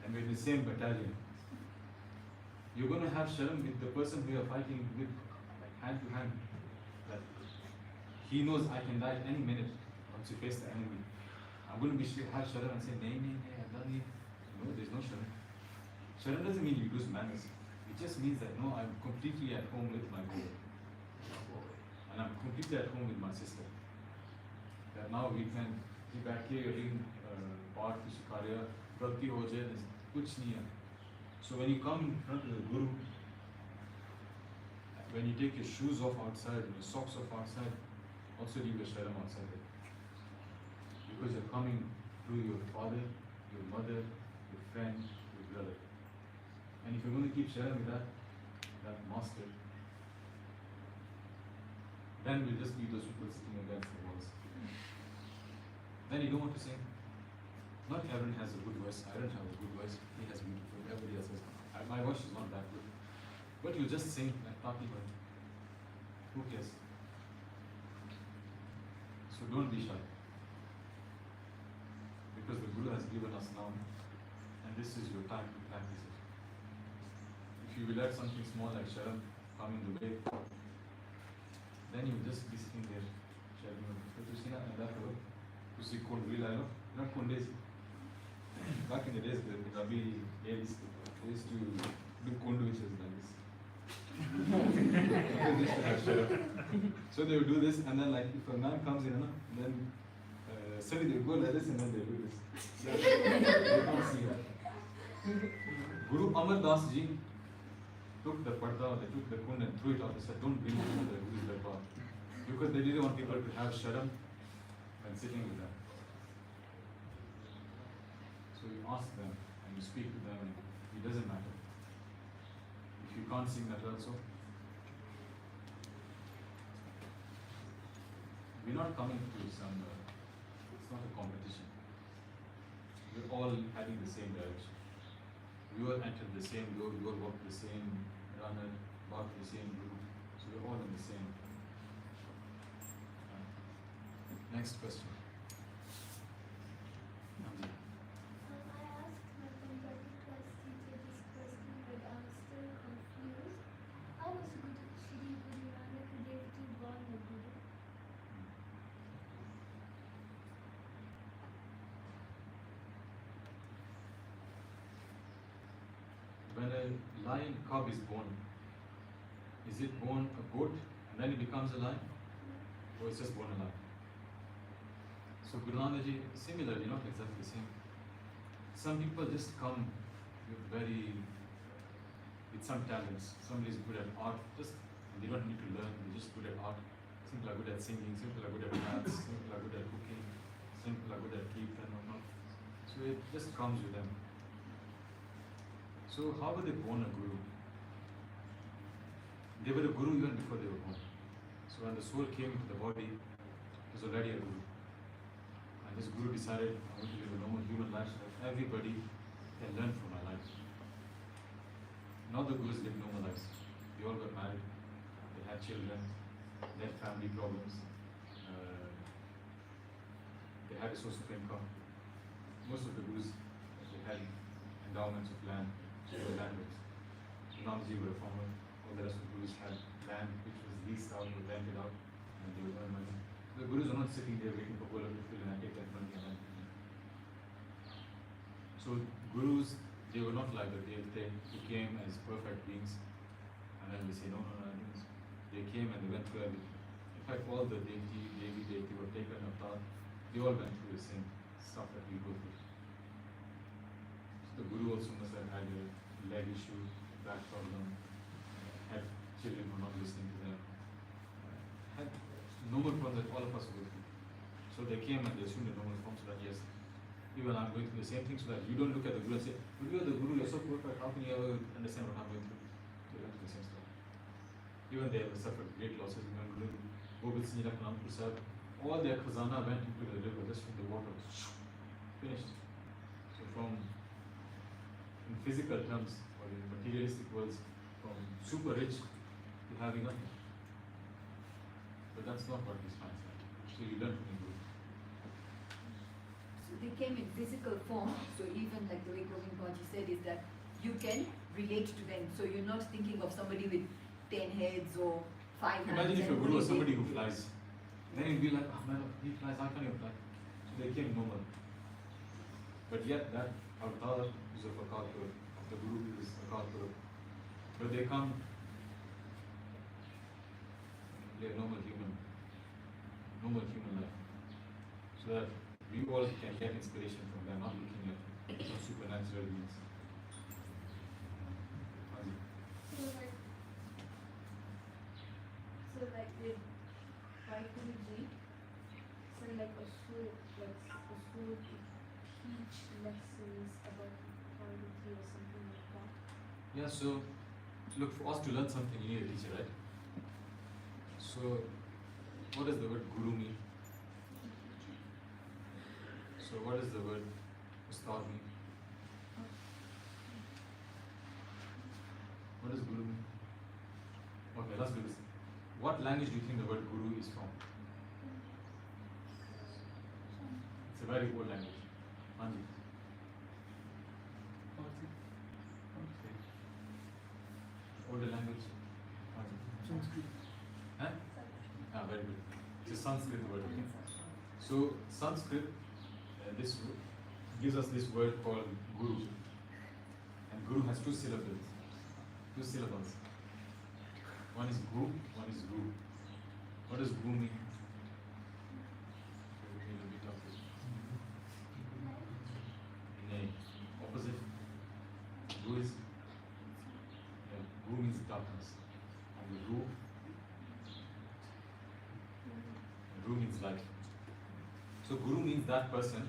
and we're in the same battalion, you're going to have sharam with the person who you're fighting with, like hand to hand. That he knows I can die any minute once you face the enemy. I'm going to have sharam and say, nay, I've done it. No, there's no sharam. Sharam doesn't mean you lose manners. It just means that no, I'm completely at home with my brother. And I'm completely at home with my sister. That now we can be back here, you're doing part to Shikarya, Galti ho jaye, there's kuch nahi hai. So when you come in front of the Guru, when you take your shoes off outside, your socks off outside, also leave your sharam outside. Because you're coming to your father, your mother, your friend, your brother. And if you're going to keep sharing with that master, then we'll just be those people sitting against the walls. Then you don't want to sing. Not everyone has a good voice. I don't have a good voice. He has beautiful. Everybody else has. My voice is not that good. But you just sing like Taki Bhai. Who cares? So don't be shy. Because the Guru has given us now, and this is your time to practice it. If if you will add something small like sharam coming the way, then you will just be sitting there. Back in the days, the Rabi ladies they used to do kundu, which is like this. They used to have sharam. So they would do this, and then like if a man comes in, then suddenly they go like this, and then they do this. They can't see her. Guru Amar Das Ji took the parda, they took the kund and threw it out. They said, don't bring it to the Guru's darbar. Because they didn't want people to have sharam when sitting with them. So you ask them and you speak to them, and it doesn't matter. If you can't sing that also, we're not coming to some, it's not a competition. We're all heading the same direction. We all entered the same door, we all walked the same runner, walked the same group. So we're all in the same. Next question. I asked my converted class teacher this question, but I'm still confused. How was Shri Guru Nanak Dev Ji born a Guru? When a lion cub is born, is it born a goat and then it becomes a lion? Or it's just born a lion? So Guru Nanak Ji, similarly, not exactly the same. Some people just come with some talents. Somebody is good at art, they don't need to learn, they're just good at art. Some people are good at singing, some people are good at maths, some people are good at cooking, some people are good at kirtan or not. So it just comes with them. So how were they born a guru? They were a guru even before they were born. So when the soul came into the body, it was already a guru. And this guru decided, I want to live a normal human life so that everybody can learn from my life. Not the gurus lived normal lives. They all got married, they had children, they had family problems, they had a source of income. Most of the gurus, they had endowments of land, so they were landlords. Namaji were a farmer, all the rest of the gurus had land which was leased out or rented out, and they would earn money. The gurus are not sitting there waiting for Gola to fill and take that money and then. So gurus, they were not like the Devte who came as perfect beings and then they say, no, they came and they went through everything. In fact, all the Devi were taken apart, they all went through the same stuff that we go through. So the Guru also must have had a leg issue, back problem, had children who were not listening to them, had normal problems that all of us go through. So they came and they assumed a normal form so that yes, even I'm going through the same thing, so that you don't look at the Guru and say, but you are the Guru, you're so perfect, how can you ever understand what I'm going through? So they went through the same stuff. Even they have suffered great losses. When Guru Gobind Singh Ji Kanpur Prasad, all their khazana went into the river just from the water. Finished. So from, in physical terms, or in materialistic worlds, from super rich to having nothing. But that's not what these finds like. So you learn from the Guru. So they came in physical form, so even like the way Govind Baji said is that you can relate to them. So you're not thinking of somebody with 10 heads or 5 hands. Imagine if your and Guru was only somebody who flies. Then you'd be like, oh man, he flies, how can you fly? So they came normal. But yet that avatar is of a Kalpur, the Guru is a Kalpur. But they come, they're normal human life. So that we all can get inspiration from them, not looking at some supernatural beings. So like with Vaikuruji, so like a soul to teach lessons about equality or something like that. Yeah, so look, for us to learn something, you need a teacher, right? So, what does the word guru mean? So, what does the word ustad mean? What does guru mean? Okay, let's do this. What language do you think the word guru is from? It's a very old language. Anji. is Sanskrit word. Okay? So Sanskrit, this gives us this word called guru, and guru has two syllables. Two syllables. One is gu, one is gu. What does gu mean? Nay. Opposite. Gu is, gu means darkness, and ru means light. So guru means that person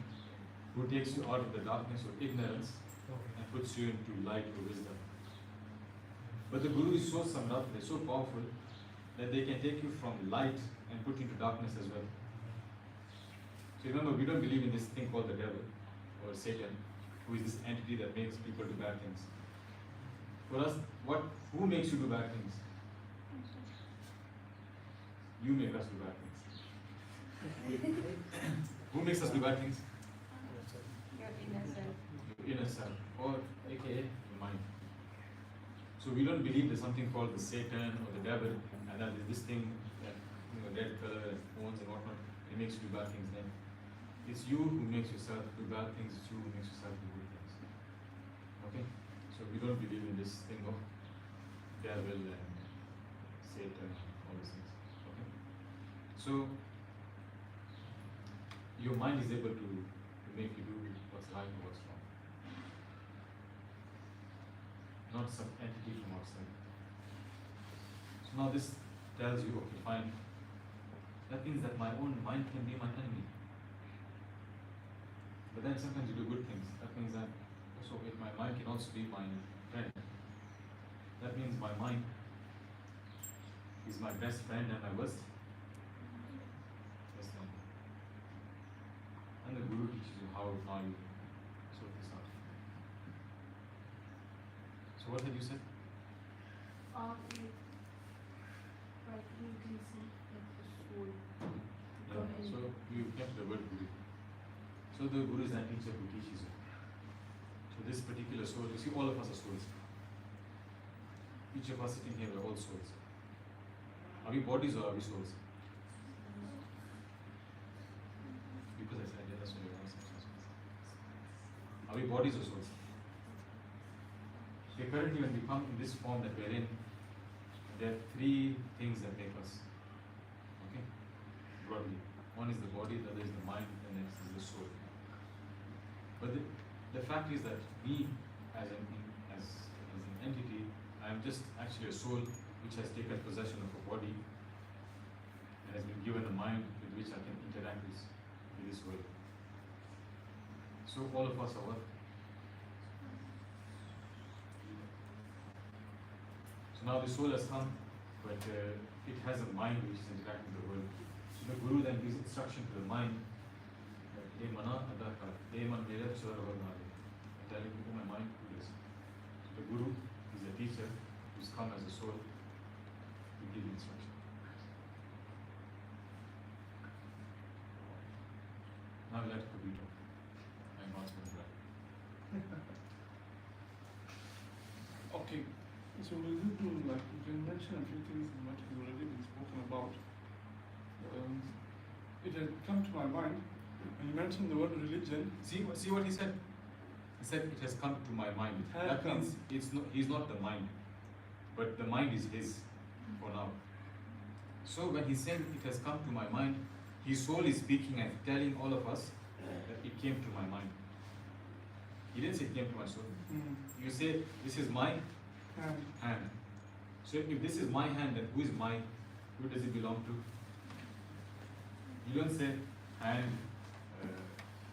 who takes you out of the darkness or ignorance and puts you into light or wisdom. But the guru is so samrat, they're so powerful that they can take you from light and put you into darkness as well. So remember, we don't believe in this thing called the devil or Satan, who is this entity that makes people do bad things. For us, who makes you do bad things? You make us do bad things. Who makes us do bad things? Your inner self. Your inner self, or aka your mind. So we don't believe there's something called the Satan or the devil, and that is this thing that red color and horns and whatnot. It makes you do bad things. Then it's you who makes yourself do bad things. It's you who makes yourself do good things. Okay. So we don't believe in this thing of devil and Satan, all these things. Okay. So your mind is able to make you do what's right or what's wrong. Not some entity from outside. So now this tells you, okay, fine. That means that my own mind can be my enemy. But then sometimes you do good things. That means that also my mind can also be my friend. That means my mind is my best friend and my worst friend. And the guru teaches you how now you sort this out. So what had you said? Yeah, so you came to the word guru. So the guru is that teacher who teaches you. So this particular soul, you see, all of us are souls. Each of us sitting here, we're all souls. Are we bodies or are we souls? Because I said, yeah, that's what you're asking. Are we bodies or souls? Okay, currently when we come in this form that we're in, there are three things that make us. Okay? Broadly. One is the body, the other is the mind, and the next is the soul. But the fact is that me as an entity, I am just actually a soul which has taken possession of a body and has been given a mind with which I can interact with this world. So all of us are what? So now the soul has come, but it has a mind which is interacting with the world. So the guru then gives instruction to the mind. Telling you, oh my mind, do this. So the guru is a teacher who's come as a soul to give instruction. Now we'll let Kabir talk. I'm not going to Okay, so related to, like, you can mention a few things that have already been spoken about. It had come to my mind when you mentioned the word religion. See what he said? He said it has come to my mind. It had That come. means he's not the mind, but the mind is his for now. So when he's saying it has come to my mind, his soul is speaking and telling all of us that it came to my mind. He didn't say it came to my soul. You say this is my hand. So if this is my hand, then who does it belong to? You don't say hand,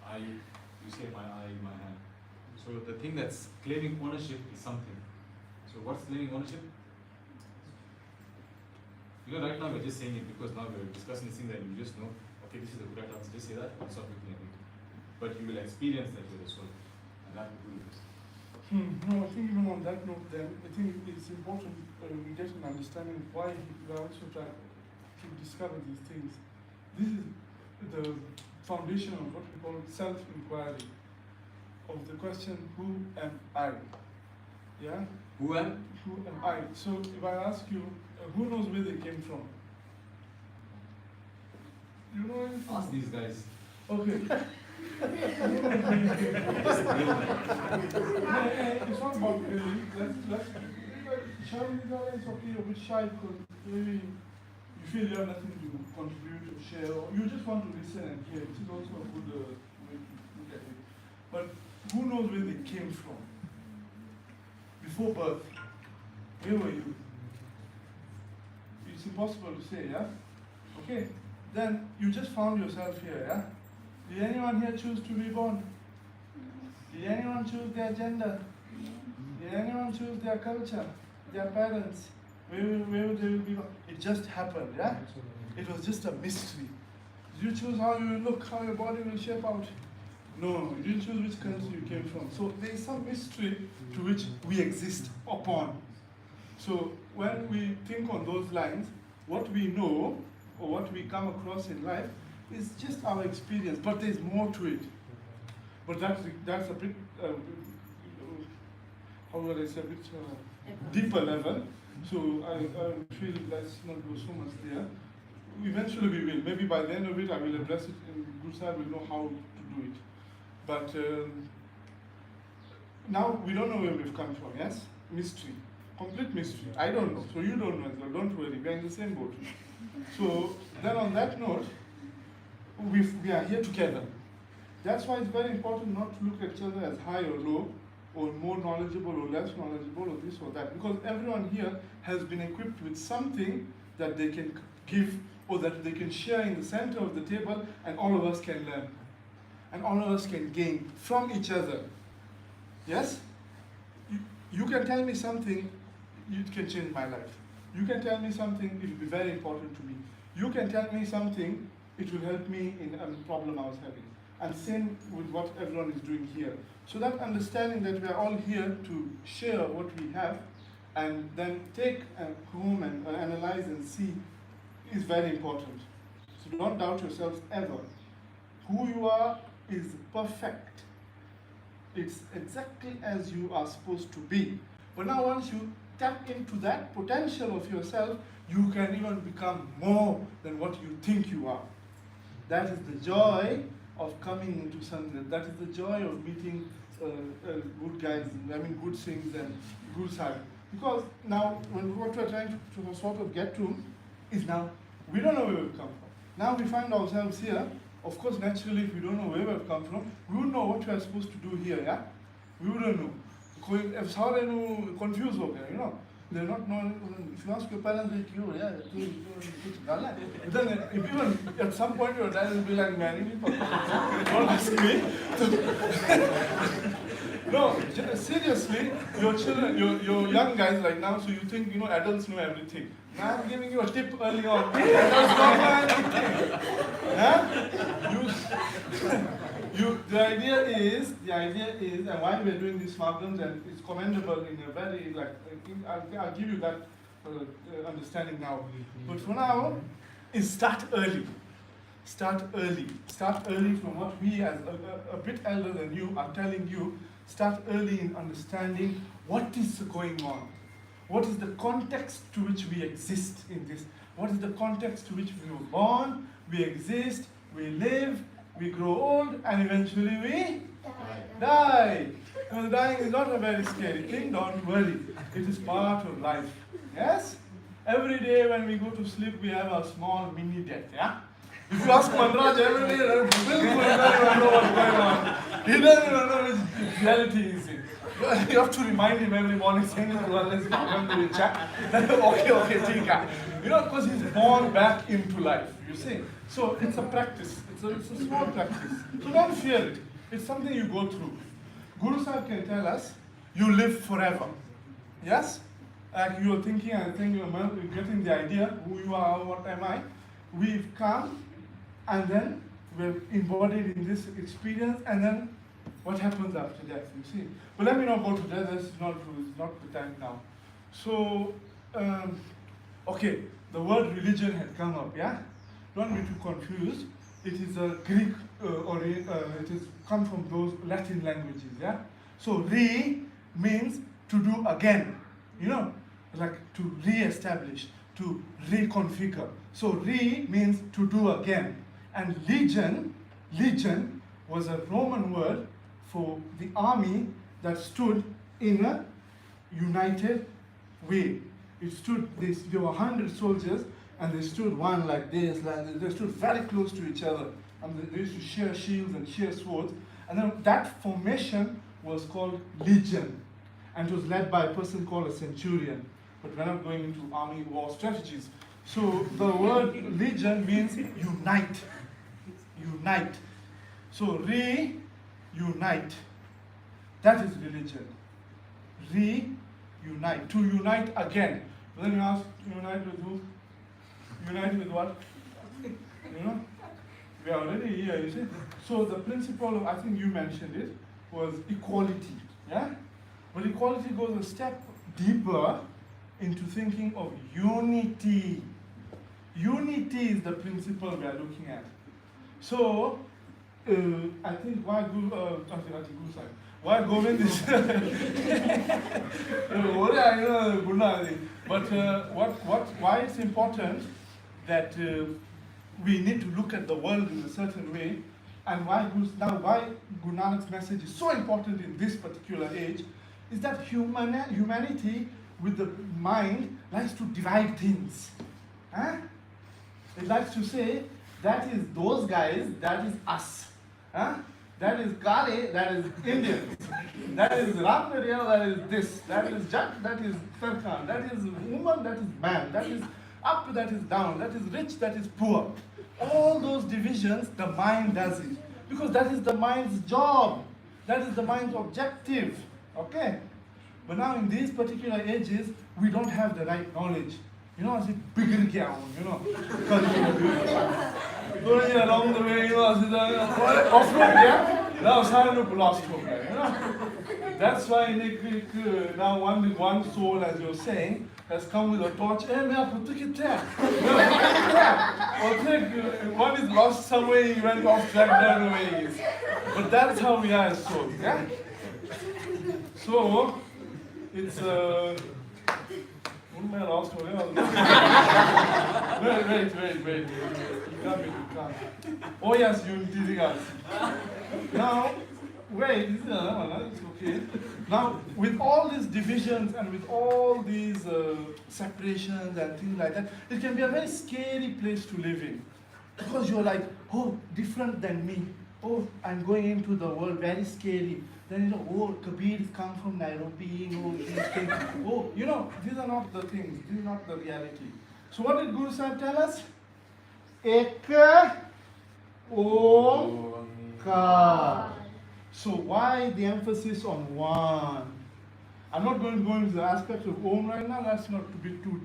I, you say my eye, my hand. So the thing that's claiming ownership is something. So what's claiming ownership? You know, right now we're just saying it because now we're discussing this thing that you just know, okay, this is the correct answer, just say that, and stop looking at it. But you will experience that with the soul, and that will do this. No, I think even on that note then, I think it's important we get an understanding of why we are also trying to discover these things. This is the foundation of what we call self-inquiry, of the question, who am I? Yeah? Who am? Who am I? So if I ask you, who knows where they came from? You know anything? Ask these guys. Okay. It's not about really. Let's shy with it's okay, you're a bit shy because maybe you feel you have nothing to contribute or share, or you just want to listen and hear, which is also a good way to look at it. But who knows where they came from? Before birth, where were you? It's impossible to say, yeah? Okay, then you just found yourself here, yeah? Did anyone here choose to be born? Did anyone choose their gender? Did anyone choose their culture, their parents? Where they will be born? It just happened, yeah? It was just a mystery. Did you choose how you will look, how your body will shape out? No, you didn't choose which country you came from. So there is some mystery to which we exist upon. So when we think on those lines, what we know or what we come across in life is just our experience, but there's more to it. But that's a bit, how would I say, a bit deeper level. So I feel let's not go so much there. Eventually we will. Maybe by the end of it I will address it in good side, we'll know how to do it. But now we don't know where we've come from, yes? Mystery. Complete mystery. I don't know. So you don't know as well. Don't worry. We're in the same boat. So then on that note, we are here together. That's why it's very important not to look at each other as high or low, or more knowledgeable or less knowledgeable, or this or that. Because everyone here has been equipped with something that they can give or that they can share in the center of the table, and all of us can learn. And all of us can gain from each other. Yes? You can tell me something, it can change my life. You can tell me something, it will be very important to me. You can tell me something, it will help me in a problem I was having. And same with what everyone is doing here. So that understanding that we are all here to share what we have and then take home and analyze and see is very important. So don't doubt yourselves ever. Who you are is perfect. It's exactly as you are supposed to be. But now once you tap into that potential of yourself, you can even become more than what you think you are. That is the joy of coming into something. That is the joy of meeting good guys, good things and good side. Because now, what we're trying to sort of get to is now, we don't know where we've come from. Now we find ourselves here. Of course, naturally, if we don't know where we've come from, we wouldn't know what we are supposed to do here, yeah? We wouldn't know. If someone confused, you know, they're not knowing. If you ask your parents, like, you, yeah, then if even at some point your dad will be like, man, don't ask me. No, seriously, your children, your young guys like now, so you think, you know, adults know everything. Now I'm giving you a tip early on. Adults don't know anything. Huh? The idea is, and why we're doing these Smagams, and it's commendable in a very, like, I'll give you that understanding now. But for now, is start early. Start early. Start early from what we as a bit elder than you are telling you. Start early in understanding what is going on. What is the context to which we exist in this? What is the context to which we were born, we exist, we live, we grow old, and eventually we die. And dying is not a very scary thing, don't worry. It is part of life. Yes? Every day when we go to sleep, we have a small mini death, yeah? If you ask Manraj every day, he doesn't even know what's going on. He doesn't even know which reality he's in. You have to remind him every morning, saying, well, let's come to the chat. Okay, tika. You know, because he's born back into life, you see. So it's a practice. It's a small practice. So don't fear it. It's something you go through. Guru Sahib can tell us, you live forever. Yes? Like you're thinking and thinking, you're getting the idea, who you are, what am I? We've come, and then we're embodied in this experience, and then what happens after death, you see. But let me not go to that, that's not the time now. So, okay, the word religion had come up, yeah? Don't be too confused. It is a Greek, it is come from those Latin languages, yeah? So, means to do again, you know, like to re-establish, to reconfigure. So, means to do again. And legion was a Roman word for the army that stood in a united way. It stood, there were 100 soldiers, and they stood one like this, they stood very close to each other. And they used to share shields and share swords. And then that formation was called legion. And it was led by a person called a centurion. But we're not going into army war strategies. So the word legion means unite. Unite. So reunite. That is religion. Reunite. To unite again. Then you ask, unite with who? Unite with what? You know? We are already here, you see. So the principle of, I think you mentioned it, was equality. Yeah? But equality goes a step deeper into thinking of unity. Unity is the principle we are looking at. So, I think why Govind is but why it's important that we need to look at the world in a certain way, and why Guru Nanak's message is so important in this particular age, is that humanity with the mind likes to divide things. Huh? It likes to say, that is those guys, that is us. Huh? That is Kale, that is Indians. That is Ramnariya, that is this. That is Jat, that is Sarkhan. That is woman, that is man. That is up, that is down. That is rich, that is poor. All those divisions, the mind does it. Because that is the mind's job. That is the mind's objective. Okay? But now in these particular ages, we don't have the right knowledge. You know, as it bigger down, you know. Going along the way, you know, off-road, yeah? Now, I'm lost from there, you know. That's why now one soul, as you're saying, has come with a torch. Hey, man, put it there. One is lost somewhere, he went off track, down the way he is. But that's how we are as souls, yeah? So, it's what am I lost for? Wait. You can't. Oh yes, you're teasing us. Now, wait, this is another one, it's okay. Now, with all these divisions and with all these separations and things like that, it can be a very scary place to live in. Because you're like, oh, different than me. Oh, I'm going into the world, very scary. Then you know, oh, Kabir come from Nairobi, oh, you know, these are not the things, this is not the reality. So what did Guru Sahib tell us? Ek Omkar. So why the emphasis on one? I'm not going to go into the aspect of Om right now, that's not to be too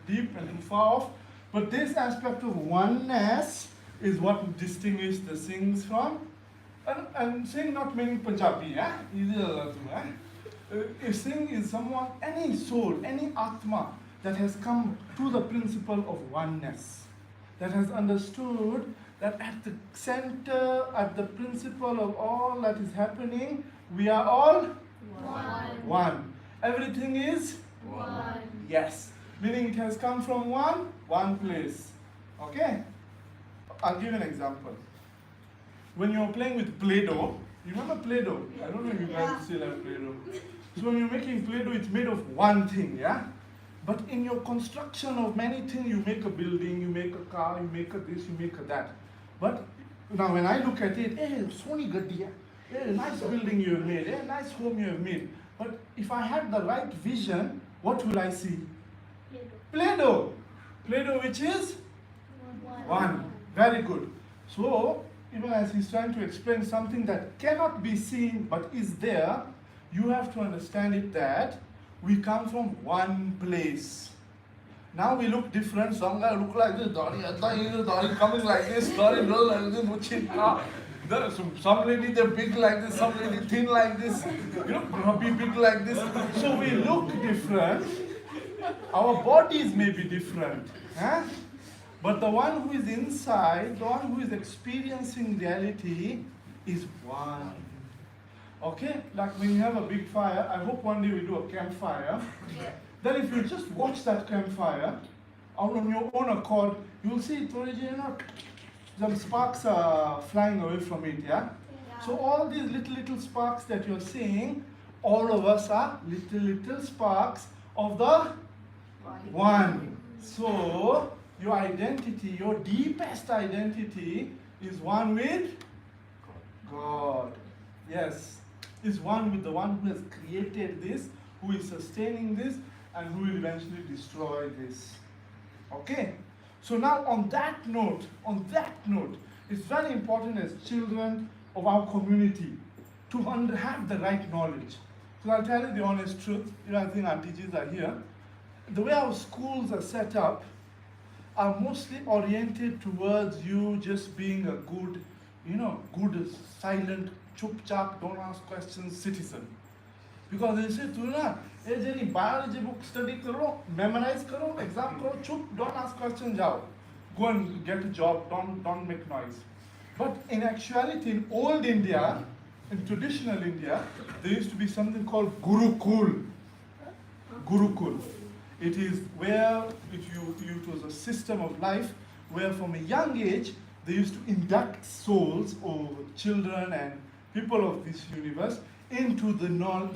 deep and too far off. But this aspect of oneness is what distinguishes the Singhs from. And Singh not meaning Punjabi, yeah? A Singh is someone, any soul, any Atma that has come to the principle of oneness, that has understood that at the center, at the principle of all that is happening, we are all one. Everything is One. Yes. Meaning it has come from one place. Okay? I'll give an example. When you're playing with Play-Doh, you remember Play-Doh? I don't know if you guys still have Play-Doh. So when you're making Play-Doh, it's made of one thing, yeah? But in your construction of many things, you make a building, you make a car, you make a this, you make a that. But now when I look at it, hey, Sony Gaddiya, hey, nice building you have made, hey, nice home you have made. But if I had the right vision, what will I see? Play-Doh. Play-Doh which is? One. Very good. So, even as he's trying to explain something that cannot be seen but is there, you have to understand it that we come from one place. Now we look different. Some guy look like this, Dari coming like this, Dari roll like this, some lady they're big like this, some lady thin like this, you know, grubby big like this. So we look different. Our bodies may be different. Huh? But the one who is inside, the one who is experiencing reality is one. Okay? Like when you have a big fire, I hope one day we do a campfire. Then if you just watch that campfire, out on your own accord, you will see it, you know, some sparks are flying away from it, yeah? Yeah. So all these little sparks that you're seeing, all of us are little sparks of the one. So your identity, your deepest identity is one with God. Yes, is one with the one who has created this, who is sustaining this, and who will eventually destroy this. Okay? So now on that note, it's very important as children of our community to have the right knowledge. So I'll tell you the honest truth. I think our teachers are here. The way our schools are set up are mostly oriented towards you just being a good, good, silent, chup-chap, don't ask questions citizen. Because they say, tu na, biology book study karo, memorize karo, exam karo, chup, don't ask questions, jao. Go and get a job, don't make noise. But in actuality, in old India, in traditional India, there used to be something called Gurukul. Gurukul. It is where it was a system of life where from a young age, they used to induct souls or children and people of this universe into the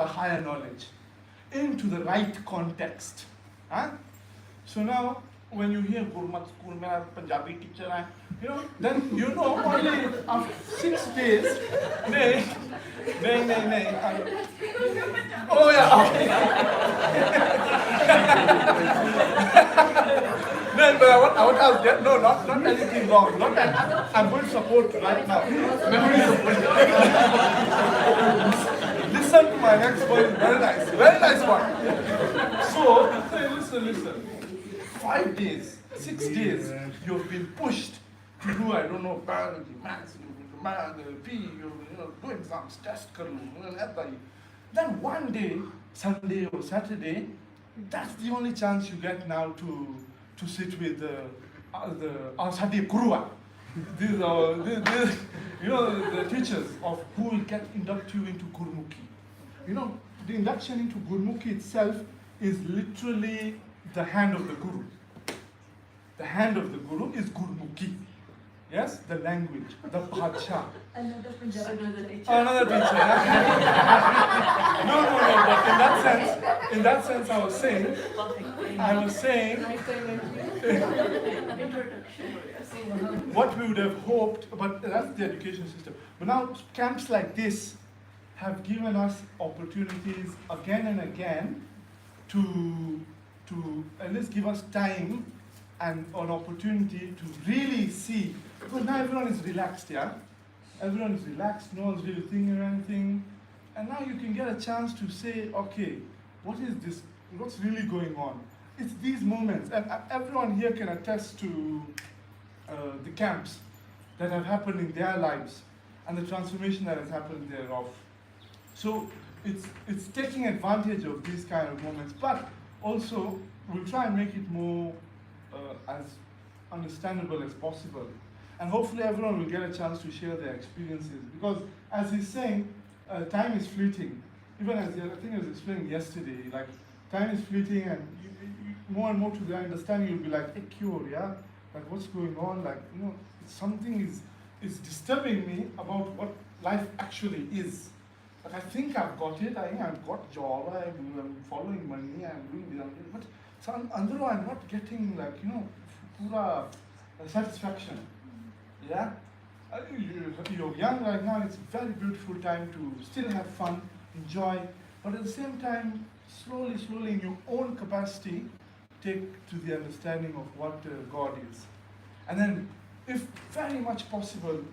higher knowledge, into the right context. Huh? So now, when you hear Gurmat school, mein Punjabi teacher hai, then only after 6 days, nay. Oh yeah. No, but I want to get not anything wrong. Not that I'm going to support right now. Memory support. Listen to my next point. Very nice one. So listen. 5 days, 6 days, you've been pushed to do, I don't know, biology, maths, PE, do exams, test, then one day, Sunday or Saturday, that's the only chance you get now to sit with the Sadi Kurua. These are the teachers of who will induct you into Gurmukhi. The induction into Gurmukhi itself is literally the hand of the Guru. The hand of the Guru is Gurmukhi. Yes, the language, the Bhasha. Another teacher. Another teacher. No, but in that sense, I was saying, what we would have hoped, but that's the education system. But now camps like this have given us opportunities again and again to at least give us time and an opportunity to really see, because now everyone is relaxed, yeah? Everyone is relaxed, no one's really thinking of anything. And now you can get a chance to say, okay, what is this, what's really going on? It's these moments, and everyone here can attest to the camps that have happened in their lives and the transformation that has happened thereof. So it's taking advantage of these kind of moments, but also we'll try and make it more as understandable as possible. And hopefully everyone will get a chance to share their experiences, because as he's saying, time is fleeting. Even as I think I was explaining yesterday, like time is fleeting, and you, more and more to the understanding, you'll be like, hey, cure, yeah? Like what's going on? Like, something is disturbing me about what life actually is. Like I think I've got it, I think I've got job, I'm following money, I'm doing this, but so andro I'm not getting like, pura satisfaction. Yeah? You're young right now, it's a very beautiful time to still have fun, enjoy, but at the same time, slowly in your own capacity, take to the understanding of what God is. And then, if very much possible,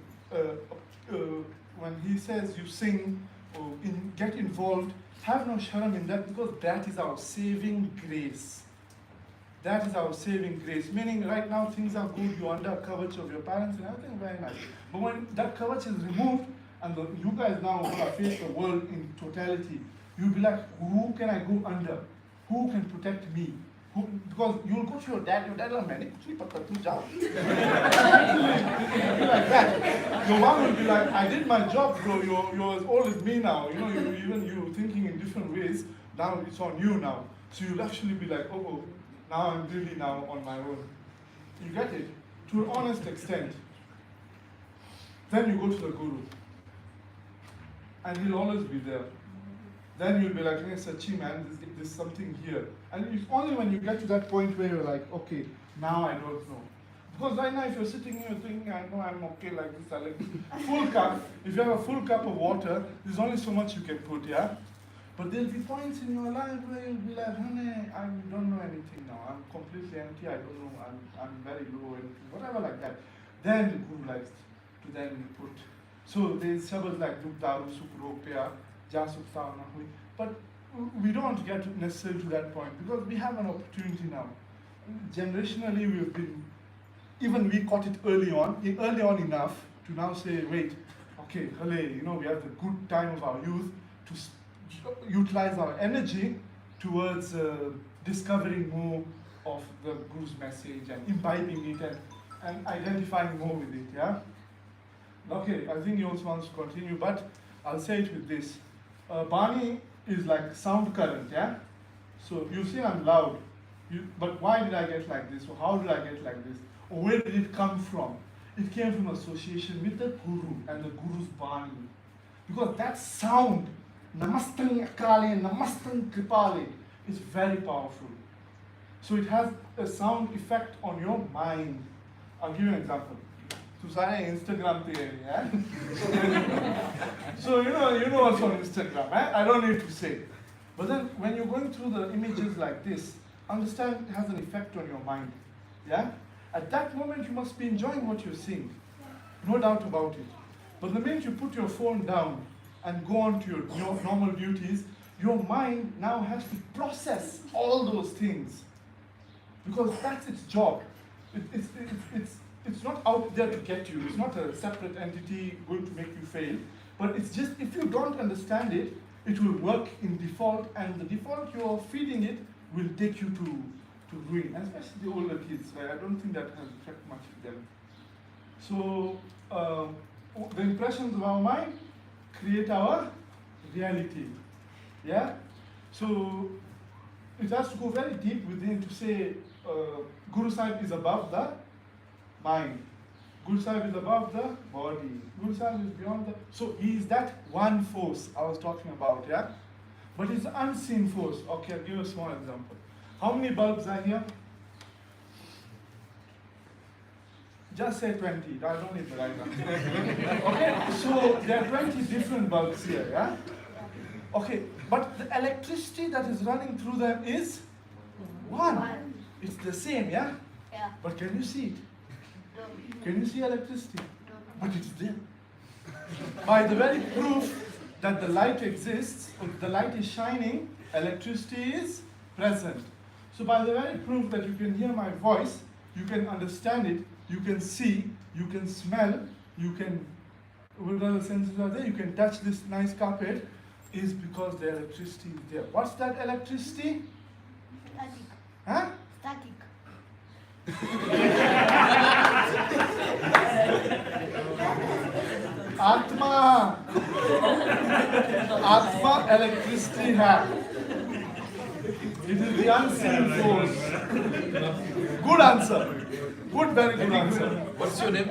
when he says you sing or get involved, have no sharam in that, because that is our saving grace. That is our saving grace. Meaning right now things are good, you're under a coverage of your parents and everything, very nice. But when that coverage is removed and you guys now are going to face the world in totality, you'll be like, who can I go under? Who can protect me? Because you'll go to your dad will like that. Your mom will be like, I did my job, bro, you're as old as me now. You're thinking in different ways, now it's on you now. So you'll actually be like, oh, now I'm really now on my own. You get it? To an honest extent. Then you go to the Guru. And he'll always be there. Then you'll be like, hey, Sachi man, there's something here. And it's only when you get to that point where you're like, okay, now I don't know. Because right now if you're sitting here thinking, I know I'm okay like this, I like full cup, if you have a full cup of water, there's only so much you can put, yeah? But there'll be points in your life where you'll be like, honey, I don't know anything now. I'm completely empty, I don't know, I'm very low, and whatever like that. Then the Guru likes to then put. So there's shabad like Duk Daru Sukh Ropya, Ja Sukh Tao Na Hui. But we don't get necessarily to that point because we have an opportunity now. Generationally, we've been, even we caught it early on enough to now say, wait, okay, we have the good time of our youth to utilize our energy towards discovering more of the Guru's message and imbibing it and identifying more with it, yeah? Okay, I think he also wants to continue, but I'll say it with this. Bani is like sound current, yeah? So you see I'm loud, but why did I get like this? Or how did I get like this? Or where did it come from? It came from association with the Guru and the Guru's Bani. Because that sound, Namastang Akali, Namastang Kripali, is very powerful. So it has a sound effect on your mind. I'll give you an example. So Instagram pe hai, so you know what's on Instagram, eh? I don't need to say. But then when you're going through the images like this, understand it has an effect on your mind. Yeah? At that moment you must be enjoying what you're seeing. No doubt about it. But the minute you put your phone down and go on to your normal duties, your mind now has to process all those things. Because that's its job. It's not out there to get you. It's not a separate entity going to make you fail. But it's just, if you don't understand it, it will work in default, and the default you're feeding it will take you to ruin, and especially the older kids. Right? I don't think that has affected much of them. So the impressions of our mind create our reality. Yeah? So it has to go very deep within to say Guru Sahib is above the mind. Guru Sahib is above the body. Guru Sahib is beyond the... So he is that one force I was talking about, yeah? But it's an unseen force. Okay, I'll give you a small example. How many bulbs are here? Just say 20. I don't need the right answer. Okay, so there are 20 different bulbs here, yeah? Okay, but the electricity that is running through them is one. It's the same, yeah? Yeah. But can you see it? Can you see electricity? But it's there. By the very proof that the light exists, if the light is shining, electricity is present. So by the very proof that you can hear my voice, you can understand it, you can see, you can smell, you can, what other senses are there? You can touch this nice carpet, is because the electricity is there. What's that electricity? Static. Huh? Static. Atma. Atma electricity hai. It is the unseen force. Good answer. Good, very good answer. What's your name?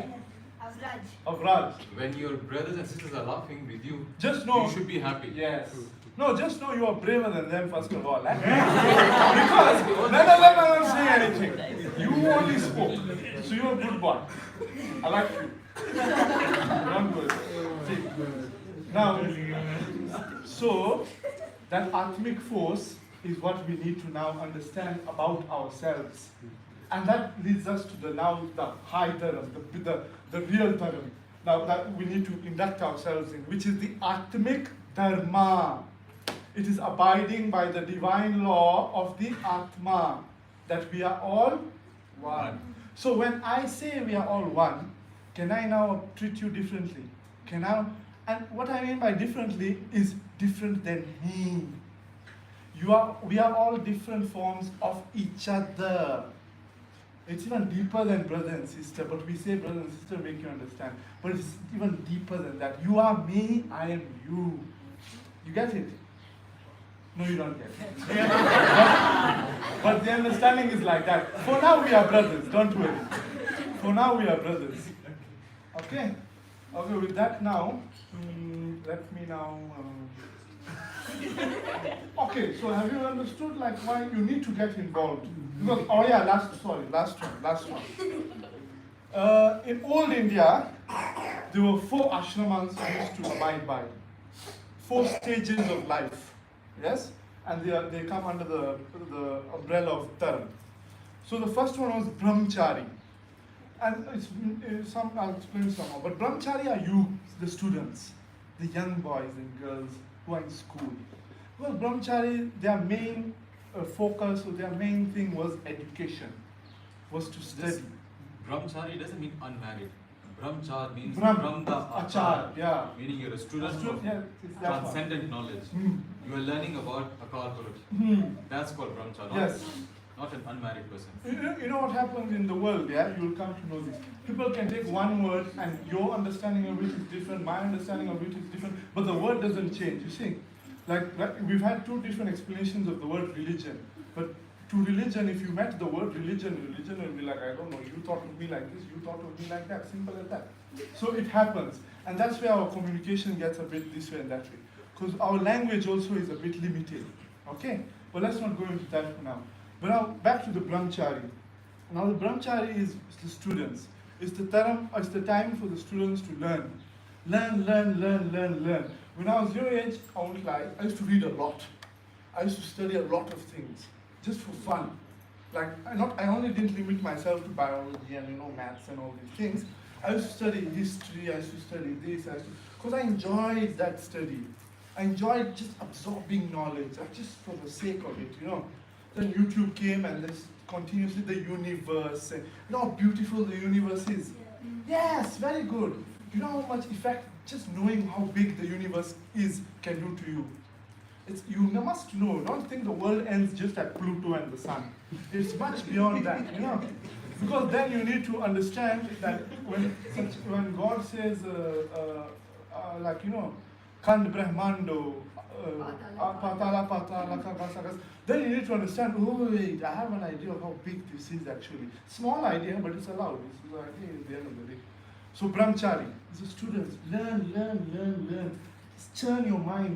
Avraj. Avraj. When your brothers and sisters are laughing with you, Just know. you should be happy. Yes. No, just know you are braver than them, first of all. Eh? Because none of them are not saying anything. You only spoke. So you're a good boy. I like you. Not good. See. Now, so that atmic force is what we need to now understand about ourselves. And that leads us to the high dharam, the real dharam. Now that we need to induct ourselves in, which is the atmic dharma. It is abiding by the divine law of the Atma, that we are all one. So when I say we are all one, can I now treat you differently? And what I mean by differently is different than me. We are all different forms of each other. It's even deeper than brother and sister, but we say brother and sister make you understand. But it's even deeper than that. You are me, I am you. You get it? No, you don't get it. But the understanding is like that. For now we are brothers, don't worry. For now we are brothers. Okay? Okay, with that now, let me now. Okay, so have you understood like why you need to get involved? Because oh yeah, last one. In old India, there were 4 ashramas used to abide by, 4 stages of life, yes, and they come under the umbrella of dharma. So the first one was brahmachari, and I'll explain somehow. But brahmachari are you, the students, the young boys and girls who are in school. Well, brahmachari, their main focus or their main thing was education, was to study. Brahmachari doesn't mean unmarried. Brahmachari means Brahm, from the achar, yeah. meaning you're a student of Yeah, it's that one. transcendent knowledge. Hmm. You are learning about a corporate. That's called brahmachari. Yes. Not an unmarried person. You know what happens in the world, yeah? You'll come to know this. People can take one word and your understanding of it is different, my understanding of it is different, but the word doesn't change, you see? Like we've had 2 different explanations of the word religion. But to religion, if you met the word religion will be like, I don't know, you thought of me like this, you thought of me like that, simple as that. So it happens. And that's where our communication gets a bit this way and that way. Because our language also is a bit limited. Okay? But let's not go into that for now. But now back to the brahmachari. Now the brahmachari is the students. It's the time for the students to learn. Learn. When I was your age, I won't lie, I used to read a lot. I used to study a lot of things, just for fun. Like I only didn't limit myself to biology and maths and all these things. I used to study history, I used to study this, because I enjoyed that study. I enjoyed just absorbing knowledge, just for the sake of it, Then YouTube came and there's continuously the universe, and how beautiful the universe is. Yes, very good. You know how much effect just knowing how big the universe is can do to you. You must know, don't think the world ends just at Pluto and the sun. It's much beyond that, Because then you need to understand that when God says, Khand Brahmando, Patala, then you need to understand, oh wait, I have an idea of how big this is actually. Small idea, but it's allowed. It's the idea at the end of the day. So brahmachari, the students, learn. Just churn your mind,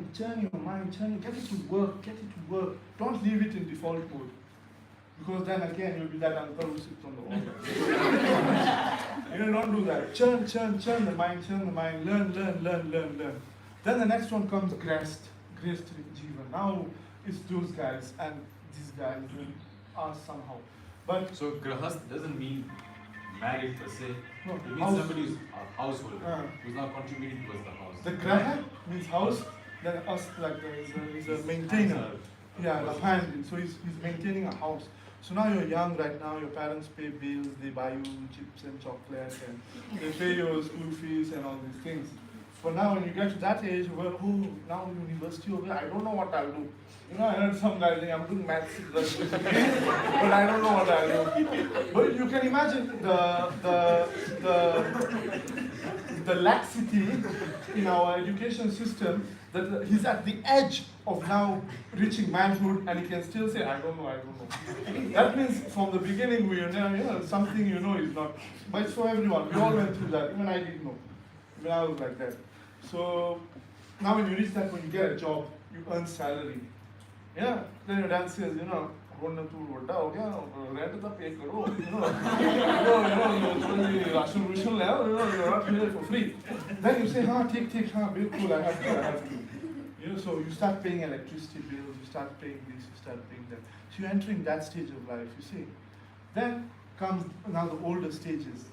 get it to work. Don't leave it in default mode. Because then again, you'll be that uncle who sits on the wall. Don't do that. Churn the mind, learn. Then the next one comes Grest Jivan. Now it's those guys and these guys will ask somehow. But So grahast doesn't mean married per se. No, It means house. somebody who's a householder who's not contributing towards the house. the graha means house, then us he's a maintainer. Yeah, the hand. So he's maintaining a house. So now you're young right now, your parents pay bills, they buy you chips and chocolate, and they pay your school fees and all these things. But now when you get to that age, well, now university over, I don't know what I'll do. I heard some guy saying, I'm doing maths, but I don't know what I'll do. But you can imagine the laxity in our education system, that he's at the edge of now reaching manhood and he can still say, I don't know. That means from the beginning something is not, but it's for everyone. We all went through that, even I didn't know. Even I was like that. So now when you reach that, when you get a job, you earn salary. Then your dad says, rent the pay karo, ration, you're not here for free. Then you say, take, bilkul, I have to. So you start paying electricity bills, you start paying this, you start paying that. So you're entering that stage of life, you see. Then comes now the older stages.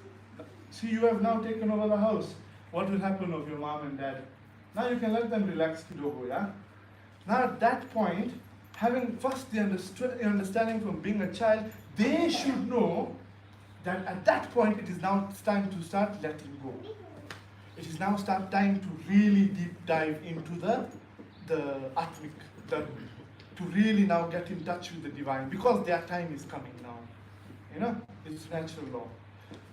See, you have now taken over the house. What will happen of your mom and dad? Now you can let them relax kidogo, yeah? Now at that point, having first the understanding from being a child, they should know that at that point it is now time to start letting go. It is now time to really deep dive into the atmic, to really now get in touch with the divine, because their time is coming now. It's natural law.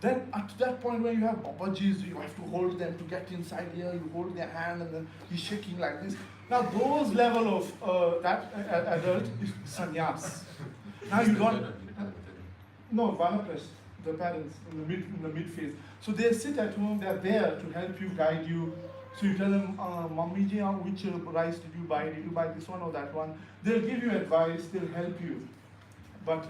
Then at that point when you have Babajis, you have to hold them to get inside here, you hold their hand and then he's shaking like this. Now those level of that adult is sannyas. Now you don't, no, vanaprastha. the parents in the mid phase. So they sit at home, they're there to help you, guide you. So you tell them, Mommy ji, which rice did you buy? Did you buy this one or that one? They'll give you advice, they'll help you. But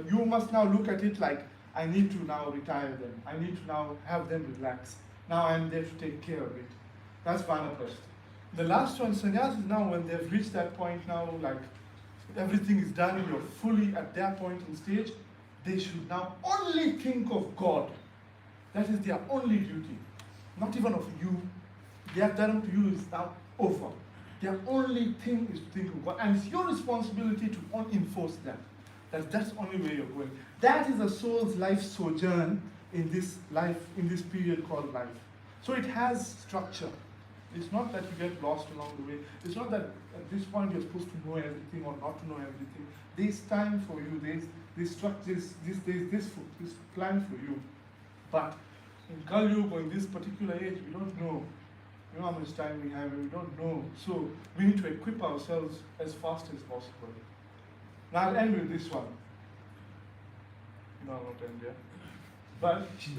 you must now look at it like, I need to now retire them. I need to now have them relax. Now I'm there to take care of it. That's Vanaprastha. The last one, sannyas, is now when they've reached that point now, like everything is done, you're fully at their point in stage, they should now only think of God. That is their only duty. Not even of you. Their dharma to you is now over. Their only thing is to think of God. And it's your responsibility to enforce that. That's the only way you're going. That is a soul's life sojourn in this life, in this period called life. So it has structure. It's not that you get lost along the way. It's not that at this point you're supposed to know everything or not to know everything. There's time for you. There's structure. This plan for you. But in Kali Yuga, in this particular age, we don't know. You know how much time we have, and we don't know. So we need to equip ourselves as fast as possible. Now I'll end with this one. No, I'll not end there. But see,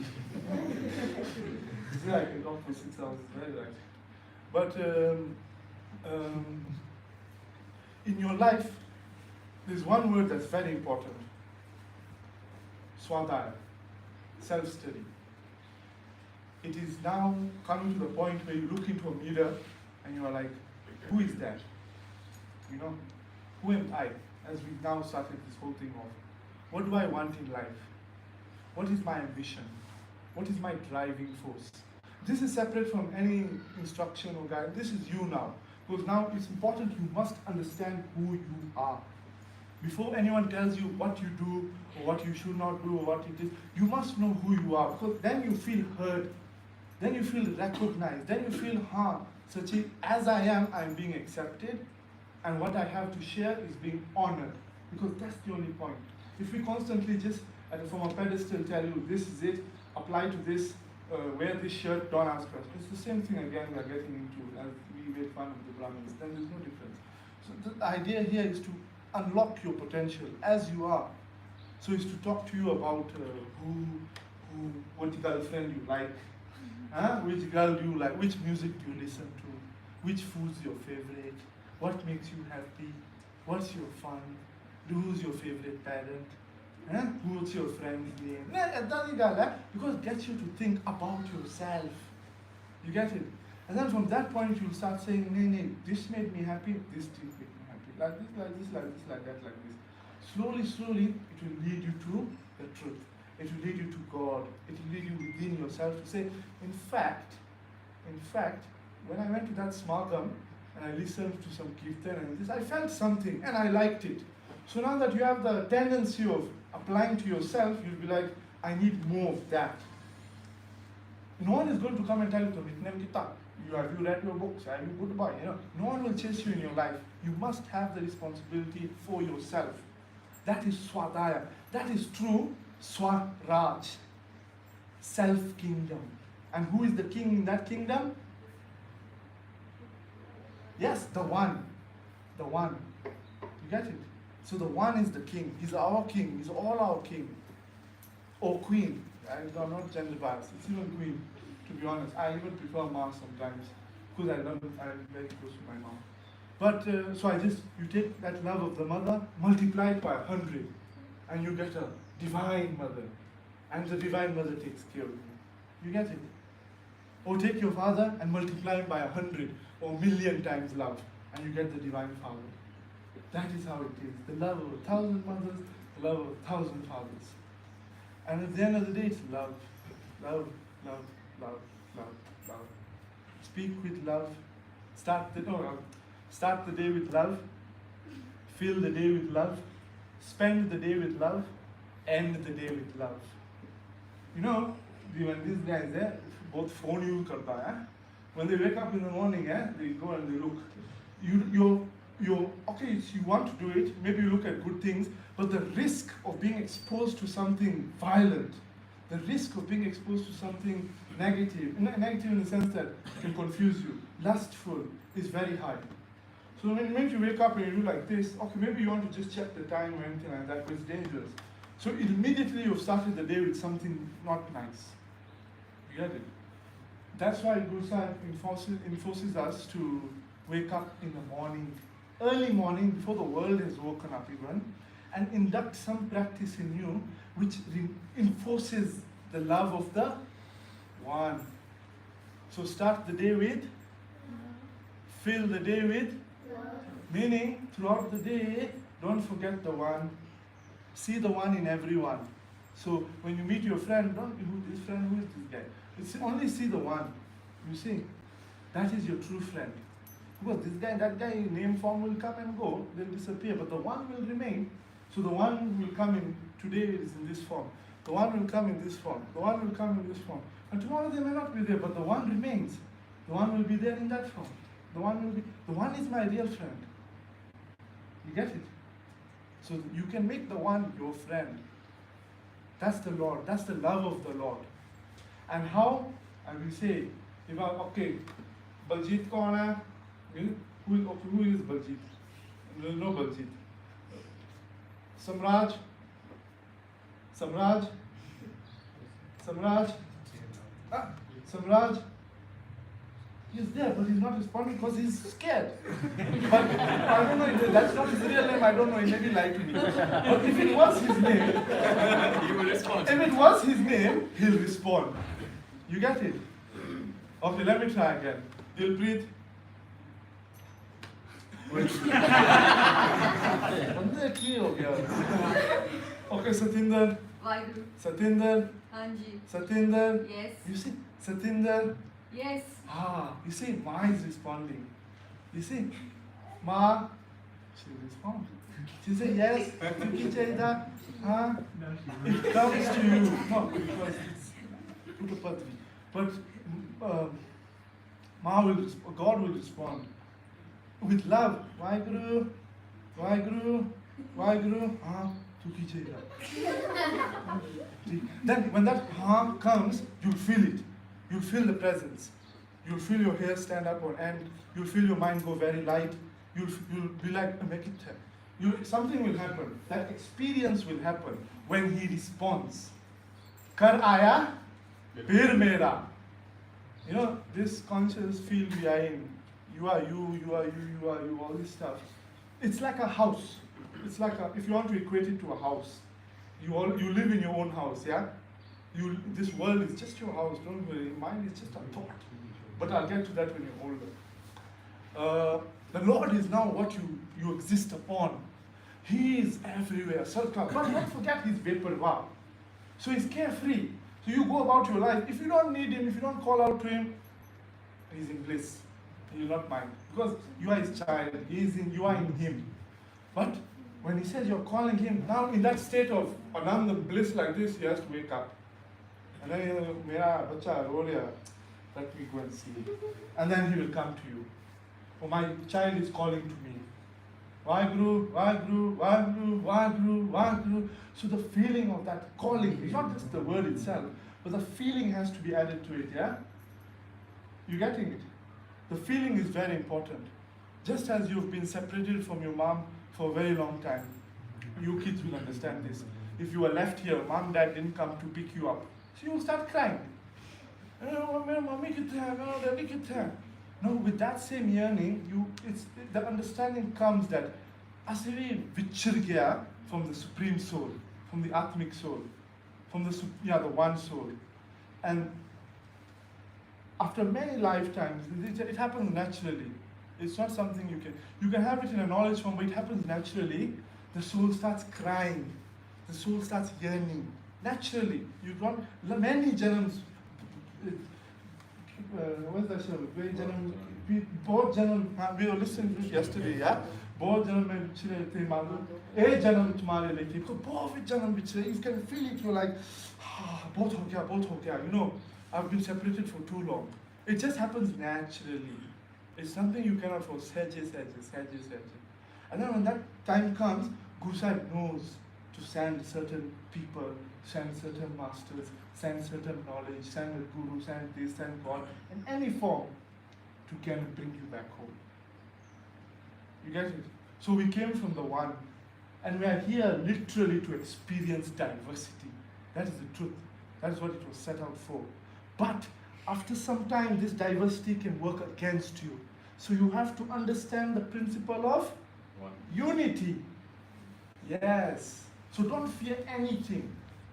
I can talk for 6 hours. It's very right. But in your life, there's one word that's very important. Swadhyaya, self-study. It is now coming to the point where you look into a mirror and you are like, who is that? You know, who am I? As we've now started this whole thing off. What do I want in life? What is my ambition? What is my driving force? This is separate from any instruction or guide. This is you now. Because now it's important you must understand who you are. Before anyone tells you what you do or what you should not do or what it is, you must know who you are. Because then you feel heard. Then you feel recognized. Then you feel, Sachi, as I am, I'm being accepted. And what I have to share is being honored. Because that's the only point. If we constantly just, from a pedestal, tell you, this is it, apply to this, wear this shirt, don't ask questions. It's the same thing again we are getting into as we make fun of the Brahmins. Then there's no difference. So the idea here is to unlock your potential as you are. So it's to talk to you about what girlfriend you like, which girl do you like, which music do you listen to, which food's your favorite, what makes you happy, what's your fun, who's your favorite parent, who's your friend's name. Because it gets you to think about yourself. You get it? And then from that point you'll start saying, nee, this made me happy, this didn't make me happy. Like this, like this, like this, like that, like this. Slowly, it will lead you to the truth. It will lead you to God. It will lead you within yourself to say, in fact, when I went to that Smagam and I listened to some kirtan and this, I felt something and I liked it. So now that you have the tendency of applying to yourself, you'll be like, I need more of that. No one is going to come and tell you, have you read your books? Are you a good boy? No one will chase you in your life. You must have the responsibility for yourself. That is Swadhyaya. That is true Swaraj, self-kingdom. And who is the king in that kingdom? Yes, the one. The one. You get it? So the one is the king. He's our king. He's all our king. Or queen. I'm not gender biased. It's even queen, to be honest. I even prefer ma sometimes. Because I'm very close to my mom. But, so you take that love of the mother, multiply it by 100. And you get a divine mother. And the divine mother takes care of you. You get it? Or take your father and multiply him by 100 or 1,000,000 times love. And you get the divine father. That is how it is. The love of 1,000 mothers, the love of 1,000 fathers. And at the end of the day, it's love. Love, love, love, love, love. Speak with love. Start the day with love. Fill the day with love. Spend the day with love. End the day with love. You know, when these guys, both phone use karta, when they wake up in the morning, they go and they look. Okay, so you want to do it, maybe you look at good things, but the risk of being exposed to something violent, the risk of being exposed to something negative in the sense that it can confuse you, lustful, is very high. So when you wake up and you do like this, okay, maybe you want to just check the time or anything like that, but it's dangerous. So immediately you've started the day with something not nice. You get it? That's why Guru Sahib enforces us to wake up in the morning, early morning, before the world has woken up even, and induct some practice in you which enforces the love of the one. So start the day with, fill the day with, meaning throughout the day, don't forget the one. See the one in everyone. So when you meet your friend, don't who this friend, who is this guy? It's only see the one. You see, that is your true friend. Because this guy, that guy, name form will come and go, they'll disappear, but the one will remain. So the one will come in, today it is in this form. The one will come in this form. The one will come in this form. And tomorrow they may not be there, but the one remains. The one will be there in that form. The one is my real friend. You get it? So you can make the one your friend. That's the Lord. That's the love of the Lord. And how? I will say, if I, okay, Baljit kaun hai? Who is Baljit? No Baljit. Samraj? Samraj? Samraj? Samraj? He's there, but he's not responding because he's scared. But I don't know if that's not his real name. I don't know. He maybe lied to me. But if it was his name, He will respond. if it was his name, he'll respond. You get it? Okay, let me try again. Dilpreet. बंदे की हो गया? Okay, Satinder. Vaheguru. Satinder. Hanji. Satinder. Yes. You see, Satinder. Yes. You see, Ma is responding. You see, Ma, she responds. She says, yes, Chaida, it comes to you. No, because it's Puttapadri. But God will respond with love. Vaheguru, Vaheguru, Vaheguru, Tuki Chaida. Then when that comes, you'll feel it. You'll feel the presence. You'll feel your hair stand up on end. You'll feel your mind go very light. You'll be like, make it. Something will happen. That experience will happen when he responds. Kar aaya, phir mera. You know, this conscious field we are in. You are you, you are you, you are you, all this stuff. It's like a house. It's like if you want to equate it to a house. You live in your own house, yeah? This world is just your house, don't worry. Mine is just a thought. But I'll get to that when you're older. The Lord is now what you exist upon. He is everywhere, circle. But don't forget He's Vaporva. So He's carefree. So you go about your life. If you don't need Him, if you don't call out to Him, He's in bliss. He will not mind. Because you are His child. You are in Him. But when He says you're calling Him, now in that state of ananda, bliss like this, He has to wake up. And then, Mera bacha ro raha, let me go and see. And then He will come to you. Oh, my child is calling to me. Vaheguru, Vaheguru, Vaheguru, Vaheguru, Vaheguru. So the feeling of that calling, it's not just the word itself, but the feeling has to be added to it, yeah? You getting it? The feeling is very important. Just as you've been separated from your mom for a very long time, you kids will understand this. If you were left here, mom, dad didn't come to pick you up, so you will start crying. No, with that same yearning, the understanding comes that asiri vichir gaya from the supreme soul, from the atmic soul, from the one soul, and after many lifetimes, it happens naturally. It's not something you can have it in a knowledge form, but it happens naturally. The soul starts crying, the soul starts yearning naturally. You don't many janams. What's that show? Both janam, we were listening to it yesterday, yeah? Both janam mein bichre the malu. A janam tumhare liye the. Both janam bichre. You can feel it. You're like, both ho gaya. You know, I've been separated for too long. It just happens naturally. It's something you cannot force. Sedge. And then when that time comes, Guru Sahib knows to send certain people, send certain masters, send certain knowledge, send a guru, send this, send God, in any form to kind of bring you back home. You get it? So we came from the one, And we are here literally to experience diversity. That is the truth. That is what it was set out for. But after some time, this diversity can work against you. So you have to understand the principle of One. unity. Yes. So don't fear anything.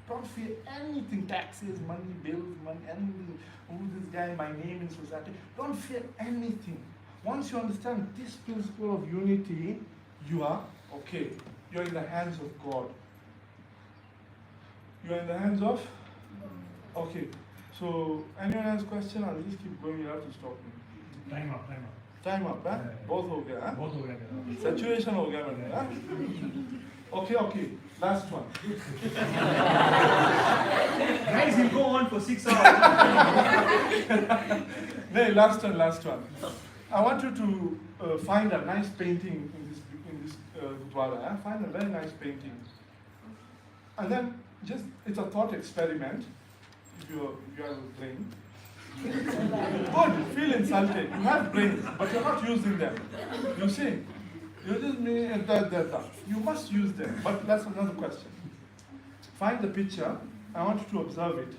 Don't fear anything. Taxes, money, bills, money, anything. Who this guy, my name in society. Don't fear anything. Once you understand this principle of unity, you are okay. You're in the hands of God. You're in the hands of? Okay. So, anyone has question? I'll just keep going. You have to stop me. Time up. Time up, huh? Yeah. Both हो गया, huh? बहुत हो गया मेरा. Saturation हो गया मैंने, huh? Okay. Last one. Guys, he'll go on for 6 hours. No, last one. I want you to find a nice painting in this Gurdwara. Eh? Find a very nice painting, and then it's a thought experiment. If you have a brain, good. Feel insulted. You have brains, but you're not using them. You see, you just mean that. You must use them, but that's another question. Find the picture. I want you to observe it.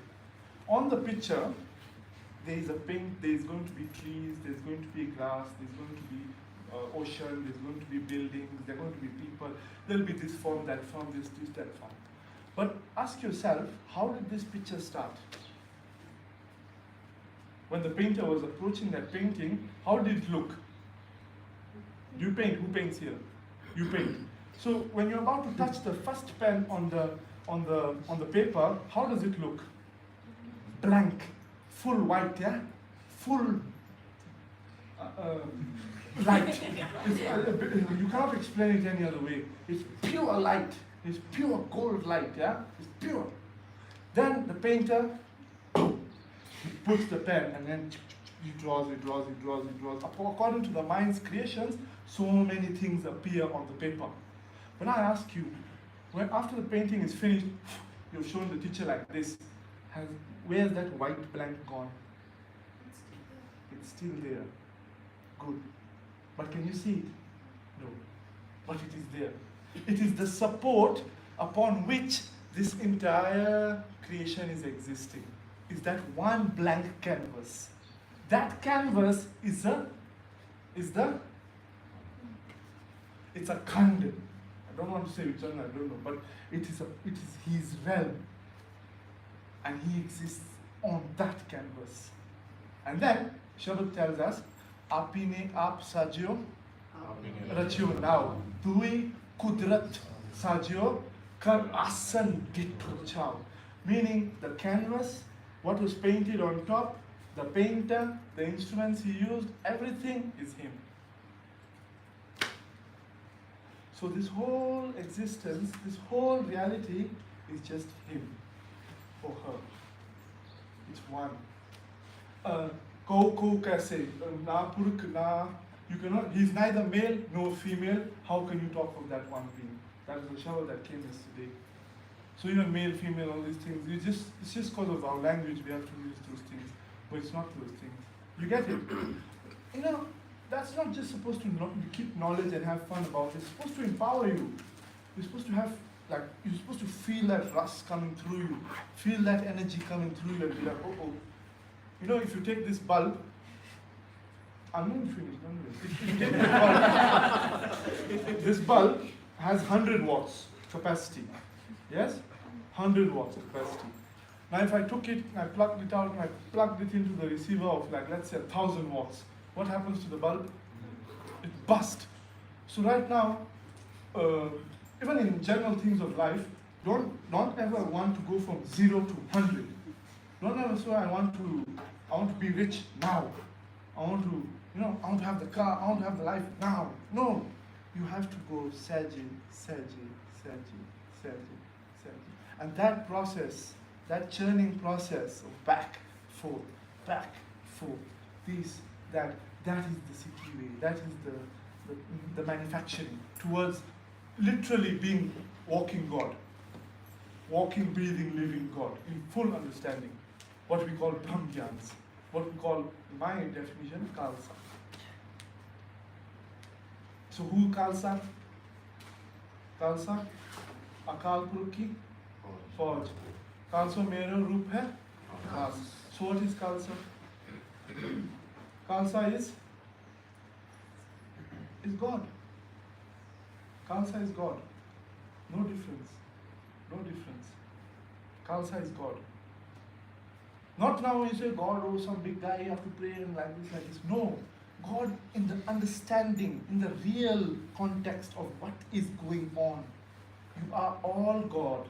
On the picture, there is a pink, there is going to be trees, there's going to be grass, there's going to be ocean, there's going to be buildings, there are going to be people, there'll be this form, that form, this, that form. But ask yourself, how did this picture start? When the painter was approaching that painting, how did it look? Do you paint? Who paints here? You paint. So when you're about to touch the first pen on the paper, how does it look? Blank. Full white, yeah? Full light. You cannot explain it any other way. It's pure light. It's pure gold light, yeah? It's pure. Then the painter puts the pen and then he draws. According to the mind's creations, so many things appear on the paper. When I ask you, when after the painting is finished, you've shown the teacher like this, where's that white blank gone? It's still there. Good. But can you see it? No. But it is there. It is the support upon which this entire creation is existing. Is that one blank canvas. That canvas it's a kand. I don't want to say which one, I don't know, but it is his realm. And he exists on that canvas. And then Shabbat tells us, Apine ap sajyo rachyo. Now, tui kudrat sajyo kar asan gitto chao. Meaning the canvas, what was painted on top, the painter, the instruments he used, everything is him. So this whole existence, this whole reality is just him or her. It's one. Ko kaise, na puruk na, you cannot, he's neither male nor female. How can you talk of that one being? That is the shower that came yesterday. So even male, female, all these things, it's just because of our language we have to use those things. But it's not those things. You get it? You know, that's not just supposed to keep knowledge and have fun about it. It's supposed to empower you. You're supposed to have, like, you're supposed to feel that rust coming through you. Feel that energy coming through you and be like, oh. You know, if you take this bulb, I'm not finished, don't worry. If you take this bulb, this bulb has 100 watts capacity. Yes? 100 watts capacity. Now if I took it, I plugged it out, and I plugged it into the receiver of, like, let's say 1,000 watts. What happens to the bulb? It bursts. So right now, even in general things of life, don't ever want to go from 0 to 100. Don't ever say I want to be rich now. I want to have the car, I want to have the life now. No. You have to go Saji. And that process, that churning process of back, forth, this, that is the Sikhi way, that is the manufacturing towards literally being walking God, walking, breathing, living God in full understanding. What we call Brahmgyans, what we call, in my definition, Khalsa. So who Khalsa? Khalsa, अकाल पुरख की फौज. Khalsa मेरा रूप है खास. So what is Khalsa? Khalsa is God. Khalsa is God. No difference. No difference. Khalsa is God. Not now you say God, oh, some big guy, you have to pray and like this, like this. No. God in the understanding, in the real context of what is going on. You are all God.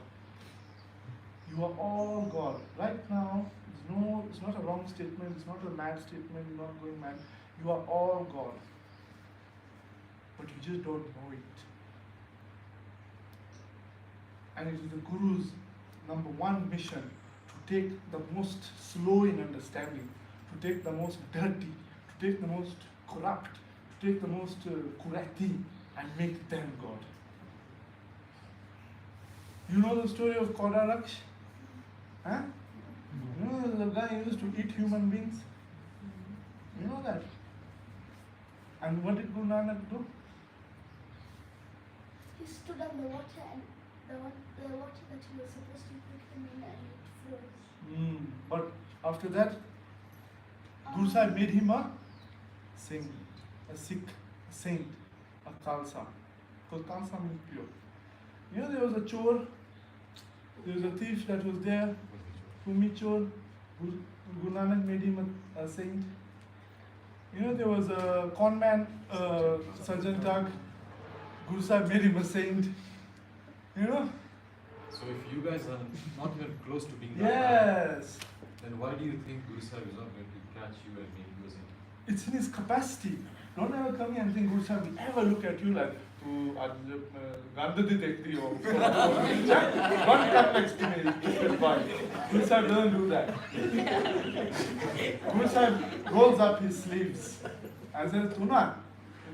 You are all God. Right now, it's not a wrong statement, it's not a mad statement, you're not going mad. You are all God. But you just don't know it. And it is the Guru's number one mission to take the most slow in understanding, to take the most dirty, to take the most corrupt, to take the most kurati and make them God. You know the story of Kodaraksh? Huh? You know the guy who used to eat human beings? You know that? And what did Guru Nanak do? He stood on the water and the water that he was supposed to put him in and it froze. But after that, Guru Sahib made him a Singh, a Sikh, a saint, a Khalsa. Because Khalsa means pure. You know there was a chore, there was a thief that was there, Kumi chore, Guru Nanak made him a saint. You know there was a con man, Sajjan Tag, Guru Sahib made him a saint. You know? So if you guys are not even close to being Yes. then why do you think Guru Sahib is not going to catch you and make you a saint? It's in his capacity. Don't ever come here and think Guru Sahib will ever look at you like, tu Gandhi dekhti ho. Don't come next to me, stupid boy. Guru Sahib doesn't do that. Guru Sahib rolls up his sleeves and says, tu na,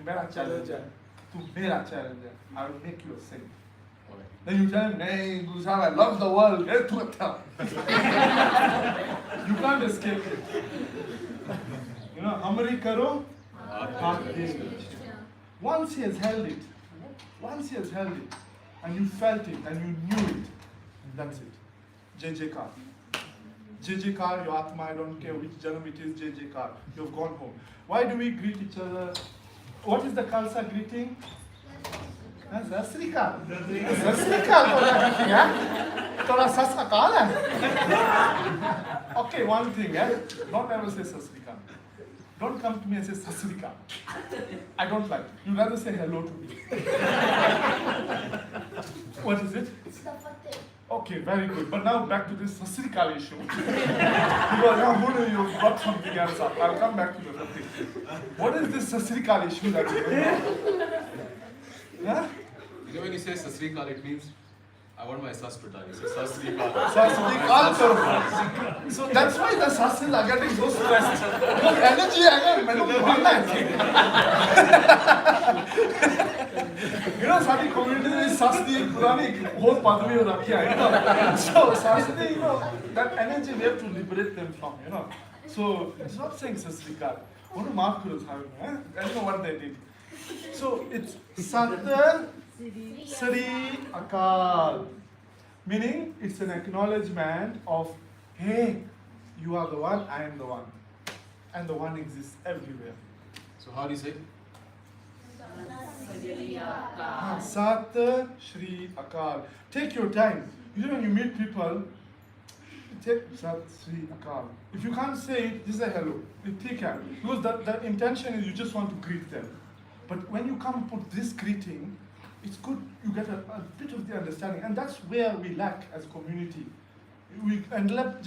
mera challenger. Tu mera challenger. I will make you a saint. Then you tell him, hey, Guru Sahib, I love the world. You can't escape it. You know, Amri karo, haath de. Once he has held it, and you felt it, and you knew it, that's it. JJ Kar. JJ Kar, your Atma, I don't care which Janam it is, JJ Kar. You've gone home. Why do we greet each other? What is the Khalsa greeting? Sasrikal. Sasrikal thoda sasakal hai. Okay, one thing, don't ever say Sasrikal. Don't come to me and say Sasrikal. I don't like it. You'd rather say hello to me. What is it? It's the fateh. Okay, very good. But now back to this Sasrikal issue. Because now you've got something else up. I'll come back to the fateh. What is this Sasrikal issue that you're doing? Huh? You know when you say Sasrikal, it means I want my sas to die. You say Sasrikal. Sasrikal karo. So that's why the sasses are getting so stressed. Because energy है मैंने मानना है. You know, सारी community में sas दी पुरानी बहुत पदवी हो रखी है. So sas ने, you know, that energy we have to liberate them from. You know. So it's not saying Sasrikal. उन्हें माफ करो साहब. I don't know what they did. So it's Sat Sri Akal, meaning it's an acknowledgement of, hey, you are the one, I am the one, and the one exists everywhere. So how do you say? Sat Sri Akal. Take your time. You know when you meet people, take Sat Sri Akal. If you can't say it, just say hello. Take care. Because the intention is you just want to greet them. But when you come and put this greeting, it's good you get a bit of the understanding. And that's where we lack as a community. We end up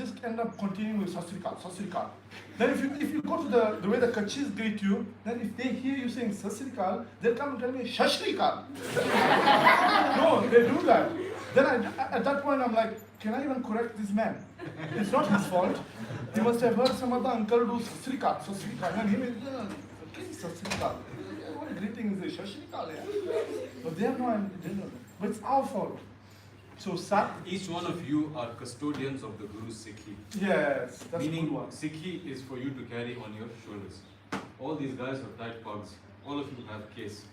continuing with Sasrikal, Sasrikal. Then if you go to the way the Kachis greet you, then if they hear you saying Sasrikal, they'll come and tell me Shashrikal. No, they do that. Then at that point I'm like, can I even correct this man? It's not his fault. He must have heard some other uncle do Sasrikal, Sasrikal. And he will, okay, Sasrikal. What greeting is this? Shashrikal, yeah? But they have no idea. They don't know. But it's our fault. So Sat. Each one of you are custodians of the Guru's Sikhi. Yes, that's Meaning, a good one. Sikhi is for you to carry on your shoulders. All these guys have tight pugs. All of you have case.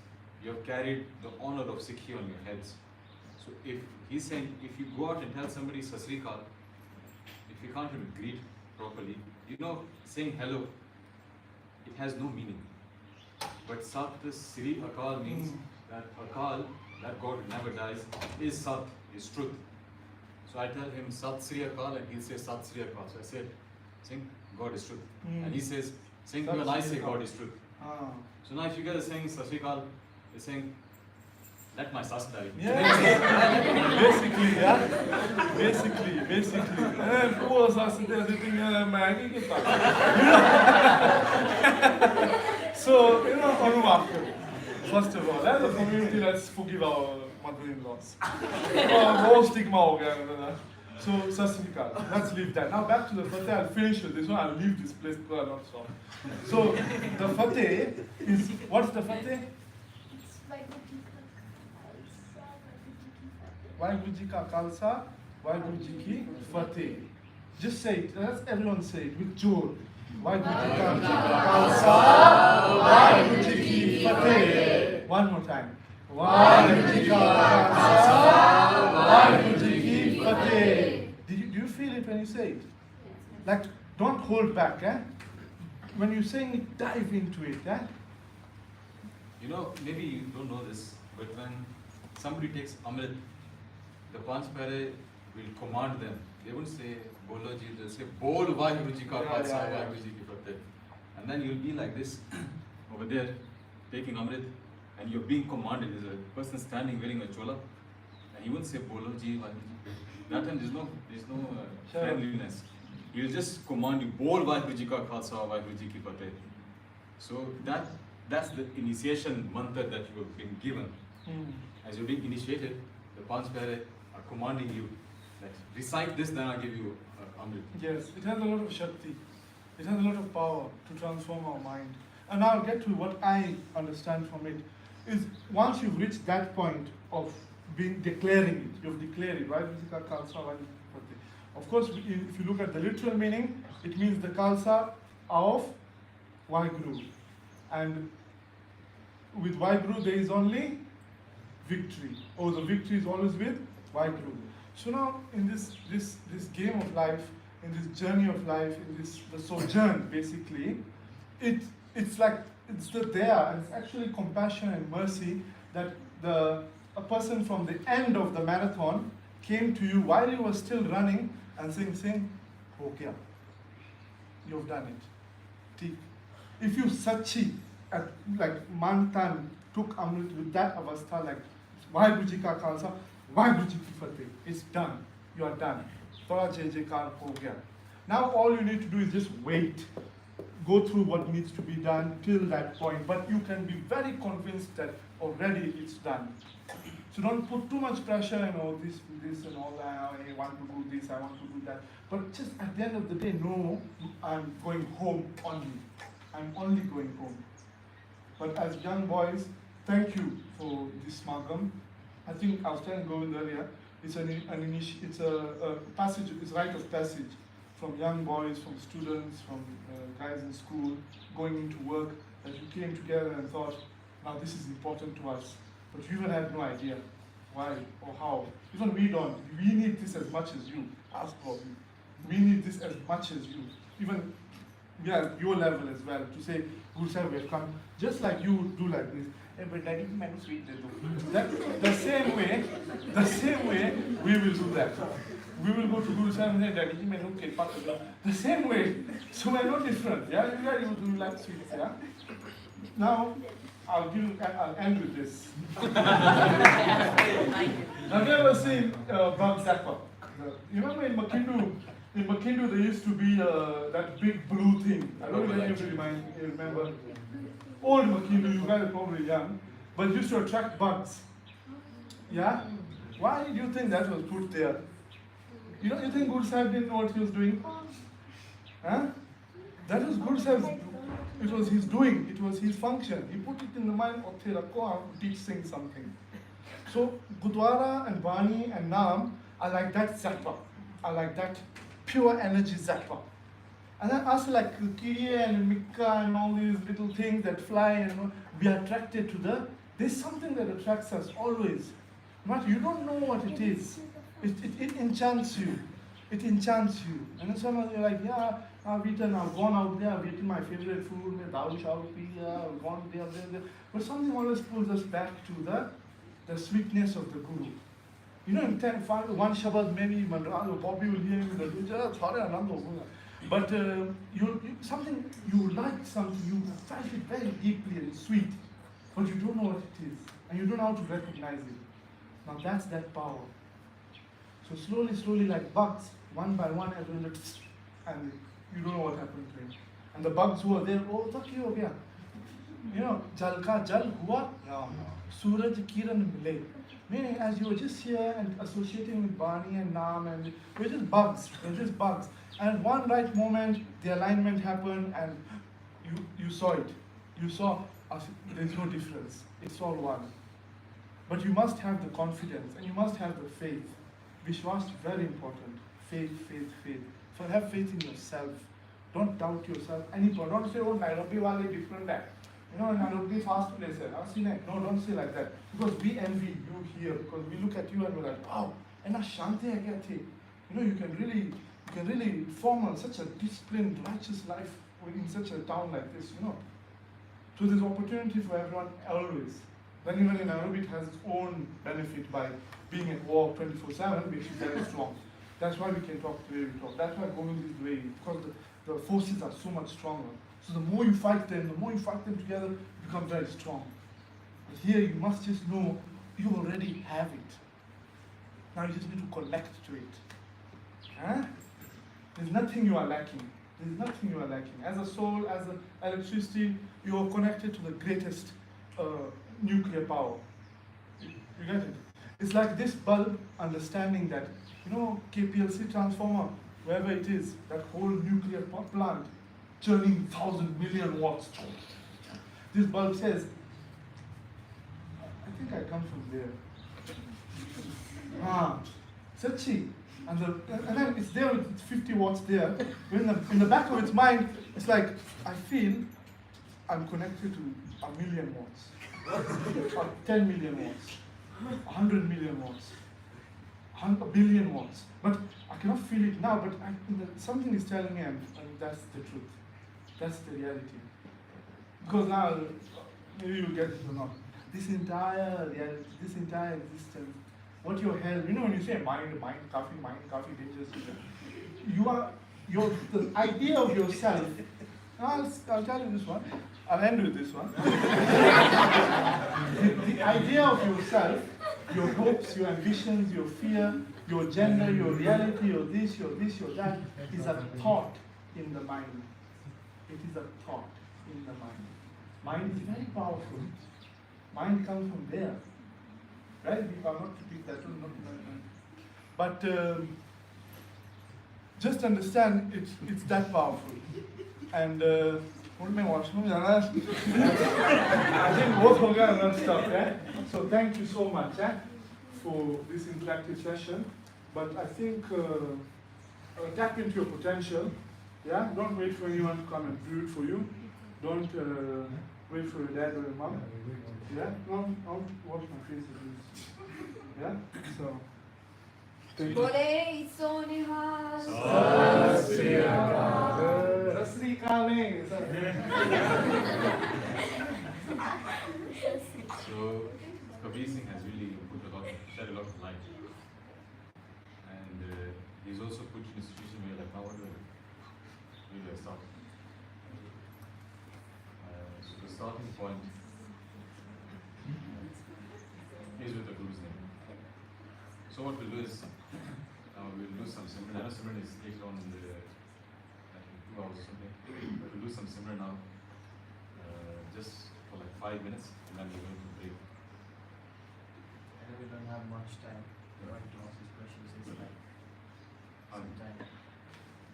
You have carried the honor of Sikhi on your heads. So if he's saying, if you go out and tell somebody Sat Sri Akal, if you can't even greet properly, you know, saying hello, it has no meaning. But Sat Sri Akal means that Akal, that God who never dies, is Sat, is truth. So I tell him Sat Sri Akal and he'll say Sat Sri Akal. So I said, saying God is truth. And he says, saying Sat when I Sri say Akal. God is truth. Ah. So now if you guys are saying Sat Sri Akal, you're saying, let my sas die. Basically, yeah. Basically. And poor sas, they're sitting Maggie. So, Anumaka. First of all, as a community, let's forgive our mother-in-laws. No stigma ho gaya. So, Sat Sri Akal. Let's leave that. Now back to the Fateh. I'll finish with this one. I'll leave this place because I'm not sure. So, the Fateh is, what's the Fateh? It's like a Vaheguru Ji Ka Khalsa, Vaheguru Ji Ki Fateh. Just say it. Let's everyone say it with joy. Vaheguru Ji Ka Khalsa, Vaheguru Ji Ki Fateh. One more time. Vaheguru Ji Ka Khalsa, Vaheguru Ji Ki Fateh. Do you feel it when you say it? Like, don't hold back, eh? When you're saying it, dive into it, eh? You know, maybe you don't know this, but when somebody takes Amrit, the Panch Pyare will command them. They won't say Bolo Ji, they'll say Bol Vaheguru Ji Ka Khalsa, Vaheguru Ji Ki Fateh. And then you'll be like this, over there, taking Amrit, and you're being commanded. There's a person standing wearing a chola, and he won't say Bolo Ji, Vaheguru Ji. That time there's no Sure. friendliness. He'll just command you, Bol Vaheguru Ji Ka Khalsa, Vaheguru Ji Ki Fateh. So that's the initiation mantra that you have been given. As you're being initiated, the Panch Pyare are commanding you that recite this, then I'll give you Amrit. Yes, it has a lot of Shakti. It has a lot of power to transform our mind. And now I'll get to what I understand from it. Is once you've reached that point of declaring it, you've declared it, right? Of course, if you look at the literal meaning, it means the Khalsa of Vaheguru. And with Vaheguru, there is only victory. Or the victory is always with Vaheguru. So now, in this game of life, in this journey of life, in the sojourn, basically, it's like it's there, and it's actually compassion and mercy that a person from the end of the marathon came to you while you were still running and saying, okay, you've done it. Take. If you sachi, like Mantan took Amrit with that avastha, like Vaheguru Ji Ka Khalsa, Vaheguru Ji Ki Fateh, it's done. You are done. Thoda jai jaikar ho gaya. Now all you need to do is just wait. Go through what needs to be done till that point. But you can be very convinced that already it's done. So don't put too much pressure and this and all that. I want to do this, I want to do that. But just at the end of the day, no, I'm going home only. I'm only going home. But as young boys, thank you for this Smagam. I think I was telling Govind earlier, it's a passage, it's rite of passage from young boys, from students, from guys in school, going into work, that you came together and thought, now this is important to us. But you even had no idea why or how. Even we don't. We need this as much as you. Ask Bobby. We need this as much as you. Even we are at your level as well, to say, Guru Sahib, we have come, just like you would do like this. The same way, we will do that. We will go to Guru Sahib and say, Daddy, the same way. So we're not different. Yeah, you will do like sweets. Yeah. Now, I'll end with this. Have you ever seen Bug Zapper? You remember in Makindu? In Makindu, there used to be that big blue thing. I don't know if anybody remember. Old Makindu, you guys are probably young, but it used to attract bugs. Yeah? Why do you think that was put there? You think Guru Sahib didn't know what he was doing? Huh? That was Guru Sahib's, it was his doing, it was his function. He put it in the mind of Thirako to teach Singh something. So Gurdwara and Bani and Naam are like that zappa, are like that pure energy zappa. And then us like Kiriya and Mikka and all these little things that fly and we are attracted to there's something that attracts us always. But you don't know what it is. It enchants you. It enchants you. And then someone you're like, yeah, I've gone out there, I've eaten my favorite food, I've gone there. But something always pulls us back to the sweetness of the Guru. You know, in one Shabbat, maybe Bobby will hear him, but something, you like something, you felt it very deeply and sweet, but you don't know what it is, and you don't know how to recognize it. Now that's that power. So slowly, like bugs, one by one, everyone just, and you don't know what happened to him. And the bugs who are there, oh, taki ho gaya. You know, jal ka jal hua, suraj kiran mile. Meaning, as you were just here and associating with Bani and Nam, and we're just bugs, And at one right moment, the alignment happened, and you saw it. You saw, there's no difference. It's all one. But you must have the confidence, and you must have the faith. Vishwas is very important. Faith. So have faith in yourself. Don't doubt yourself. Don't say, oh, Nairobi wale different that. You know, Nairobi fast place. No, don't say like that. Because we envy you here. Because we look at you and we're like, wow, and Shanti Agati. You know, you can really form such a disciplined, righteous life in such a town like this, you know. So there's opportunity for everyone always. Then even in Nairobi, it has its own benefit by being at war 24/7, which is very strong. That's why we can talk the way we talk. That's why Govind is the way, because the forces are so much stronger. So the more you fight them together, you become very strong. But here you must just know you already have it. Now you just need to connect to it. Huh? There's nothing you are lacking. As a soul, as an electricity, you are connected to the greatest nuclear power. You get it? It's like this bulb understanding that, you know, KPLC transformer, wherever it is, that whole nuclear plant, churning 1,000 million watts. This bulb says, I think I come from there. Sachi. And then it's there with 50 watts there. In the back of its mind, it's like, I feel I'm connected to 1,000,000 watts, or 10 million watts, 100 million watts, 100 billion watts. But I cannot feel it now, but something is telling me, and that's the truth. That's the reality. Because now, maybe you'll get it or not. This entire reality, this entire existence, what you're held, you know, when you say mind, coffee, dangerous, the idea of yourself, I'll tell you this one, I'll end with this one. the idea of yourself, your hopes, your ambitions, your fear, your gender, your reality, your this, your that, is a thought in the mind. It is a thought in the mind. Mind is very powerful. Mind comes from there. Right? We are not to pick that one, but just understand it's that powerful. And what may watch? I think both of them and stuff, yeah? So thank you so much for this interactive session. But I think tap into your potential. Yeah? Don't wait for anyone to come and do it for you. Don't wait for your dad or your mom. Yeah? No, I'll wash my face at least. Yeah? So, thank you. Bole Sonihal. Sri Akal. So, Kabir Singh has really shed a lot of light. And he's also put you in a situation where you're like, now what do I start? So the starting point is with the Guru's name. So what we'll do is, we'll do some Simran. I know Simran is later on in the, I think 2 hours or something. But we'll do some Simran now, just for like 5 minutes, and then we're going to break. I know we don't have much time. We're going to ask these questions. It's like some time.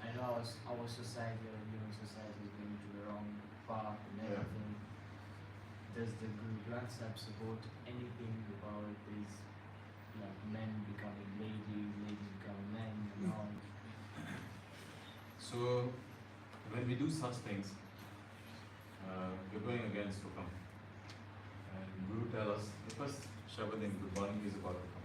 I know our society, our human society is going to the wrong path and everything. Does the Guru Granth Sahib support anything about these, like men becoming ladies, ladies becoming men, and all? So when we do such things, we're going against Hukam. And Guru tell us the first Shabad in Gurbani is about Hukam.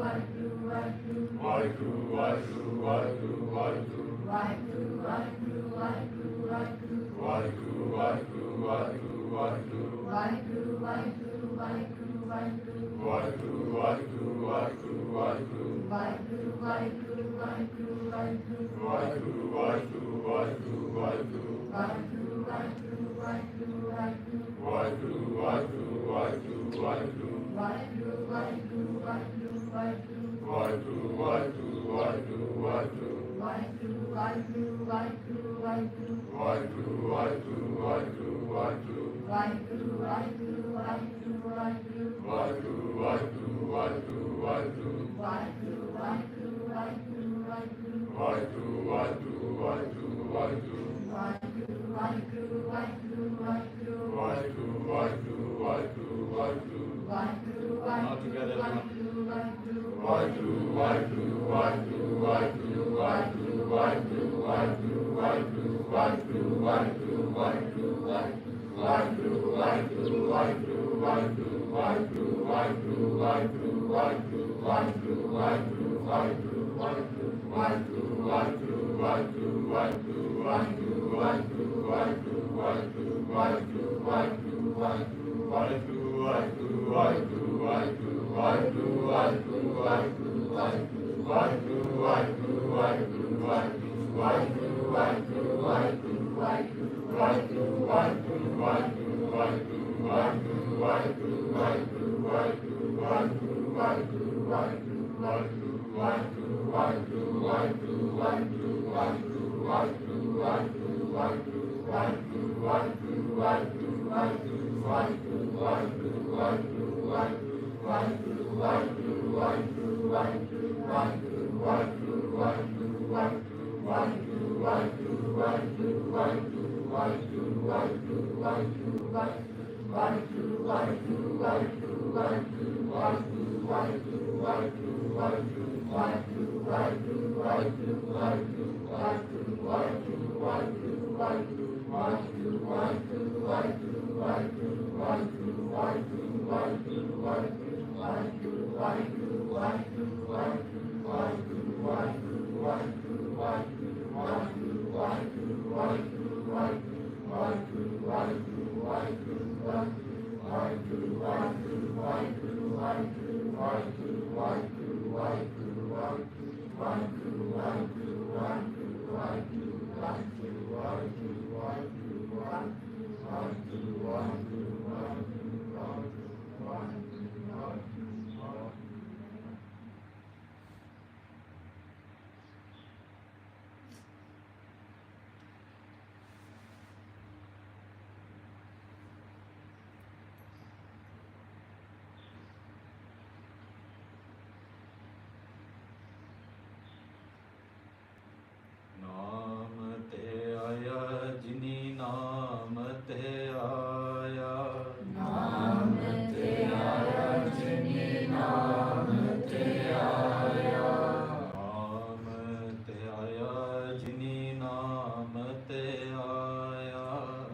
Waheguru, Waheguru, Waheguru, Waheguru, Waheguru, Waheguru, All together, everyone. नाम ते आया जिनी नाम ते आया, नाम ते आया जिनी नाम ते आया, नाम ते आया जिनी नाम ते आया,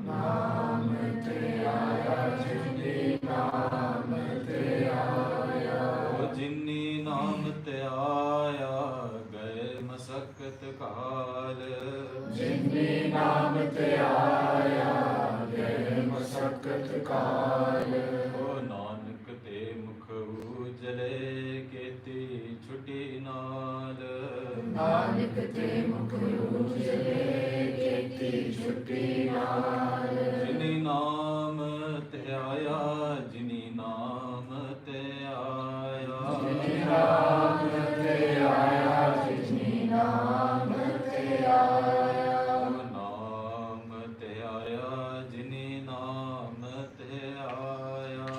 नाम ते आया जिनी नाम ते आया, ओ जिनी नाम ते आया गए मसक्कत काल, जिनी नाम ते आया गए मसक्कत काल, ओ नानक ते मुख उजले केती छुटी नाल, नानक ते मुख उजले केती छुटी नाल, जिनी नाम ते आया जिनी नाम ते आया, जिनी नाम ते आया जिनी नाम ते आया, नाम ते आया जिनी नाम ते आया,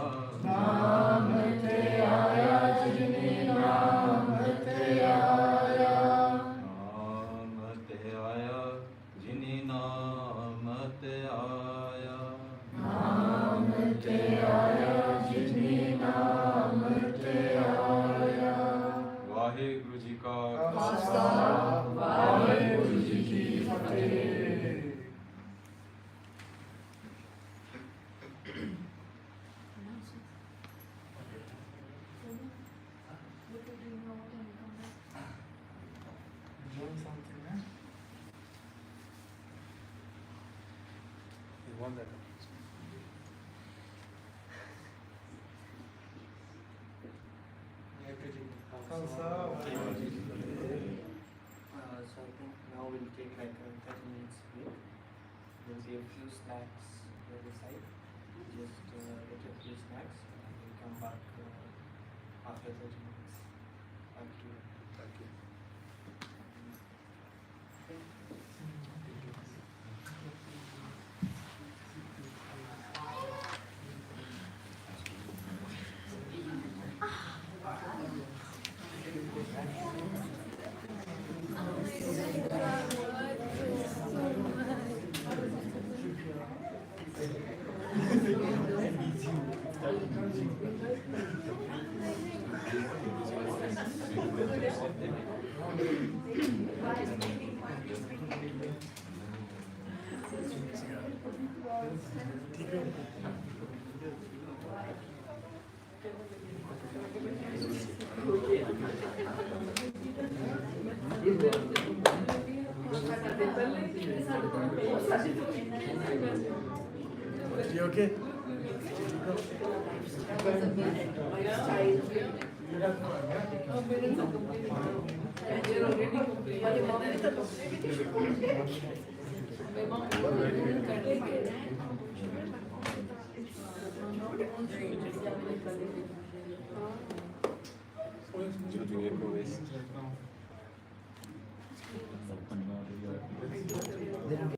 नाम ते आया जिनी नाम ते आया, नाम ते आया जिनी नाम ते आया, नाम ते आया जिनी नाम ते आया। So I think now we'll take like a 30 minutes break. There'll be a few snacks the other side. Just get a few snacks and we'll come back after 30 minutes. Thank you. Thank you. You okay? Right now.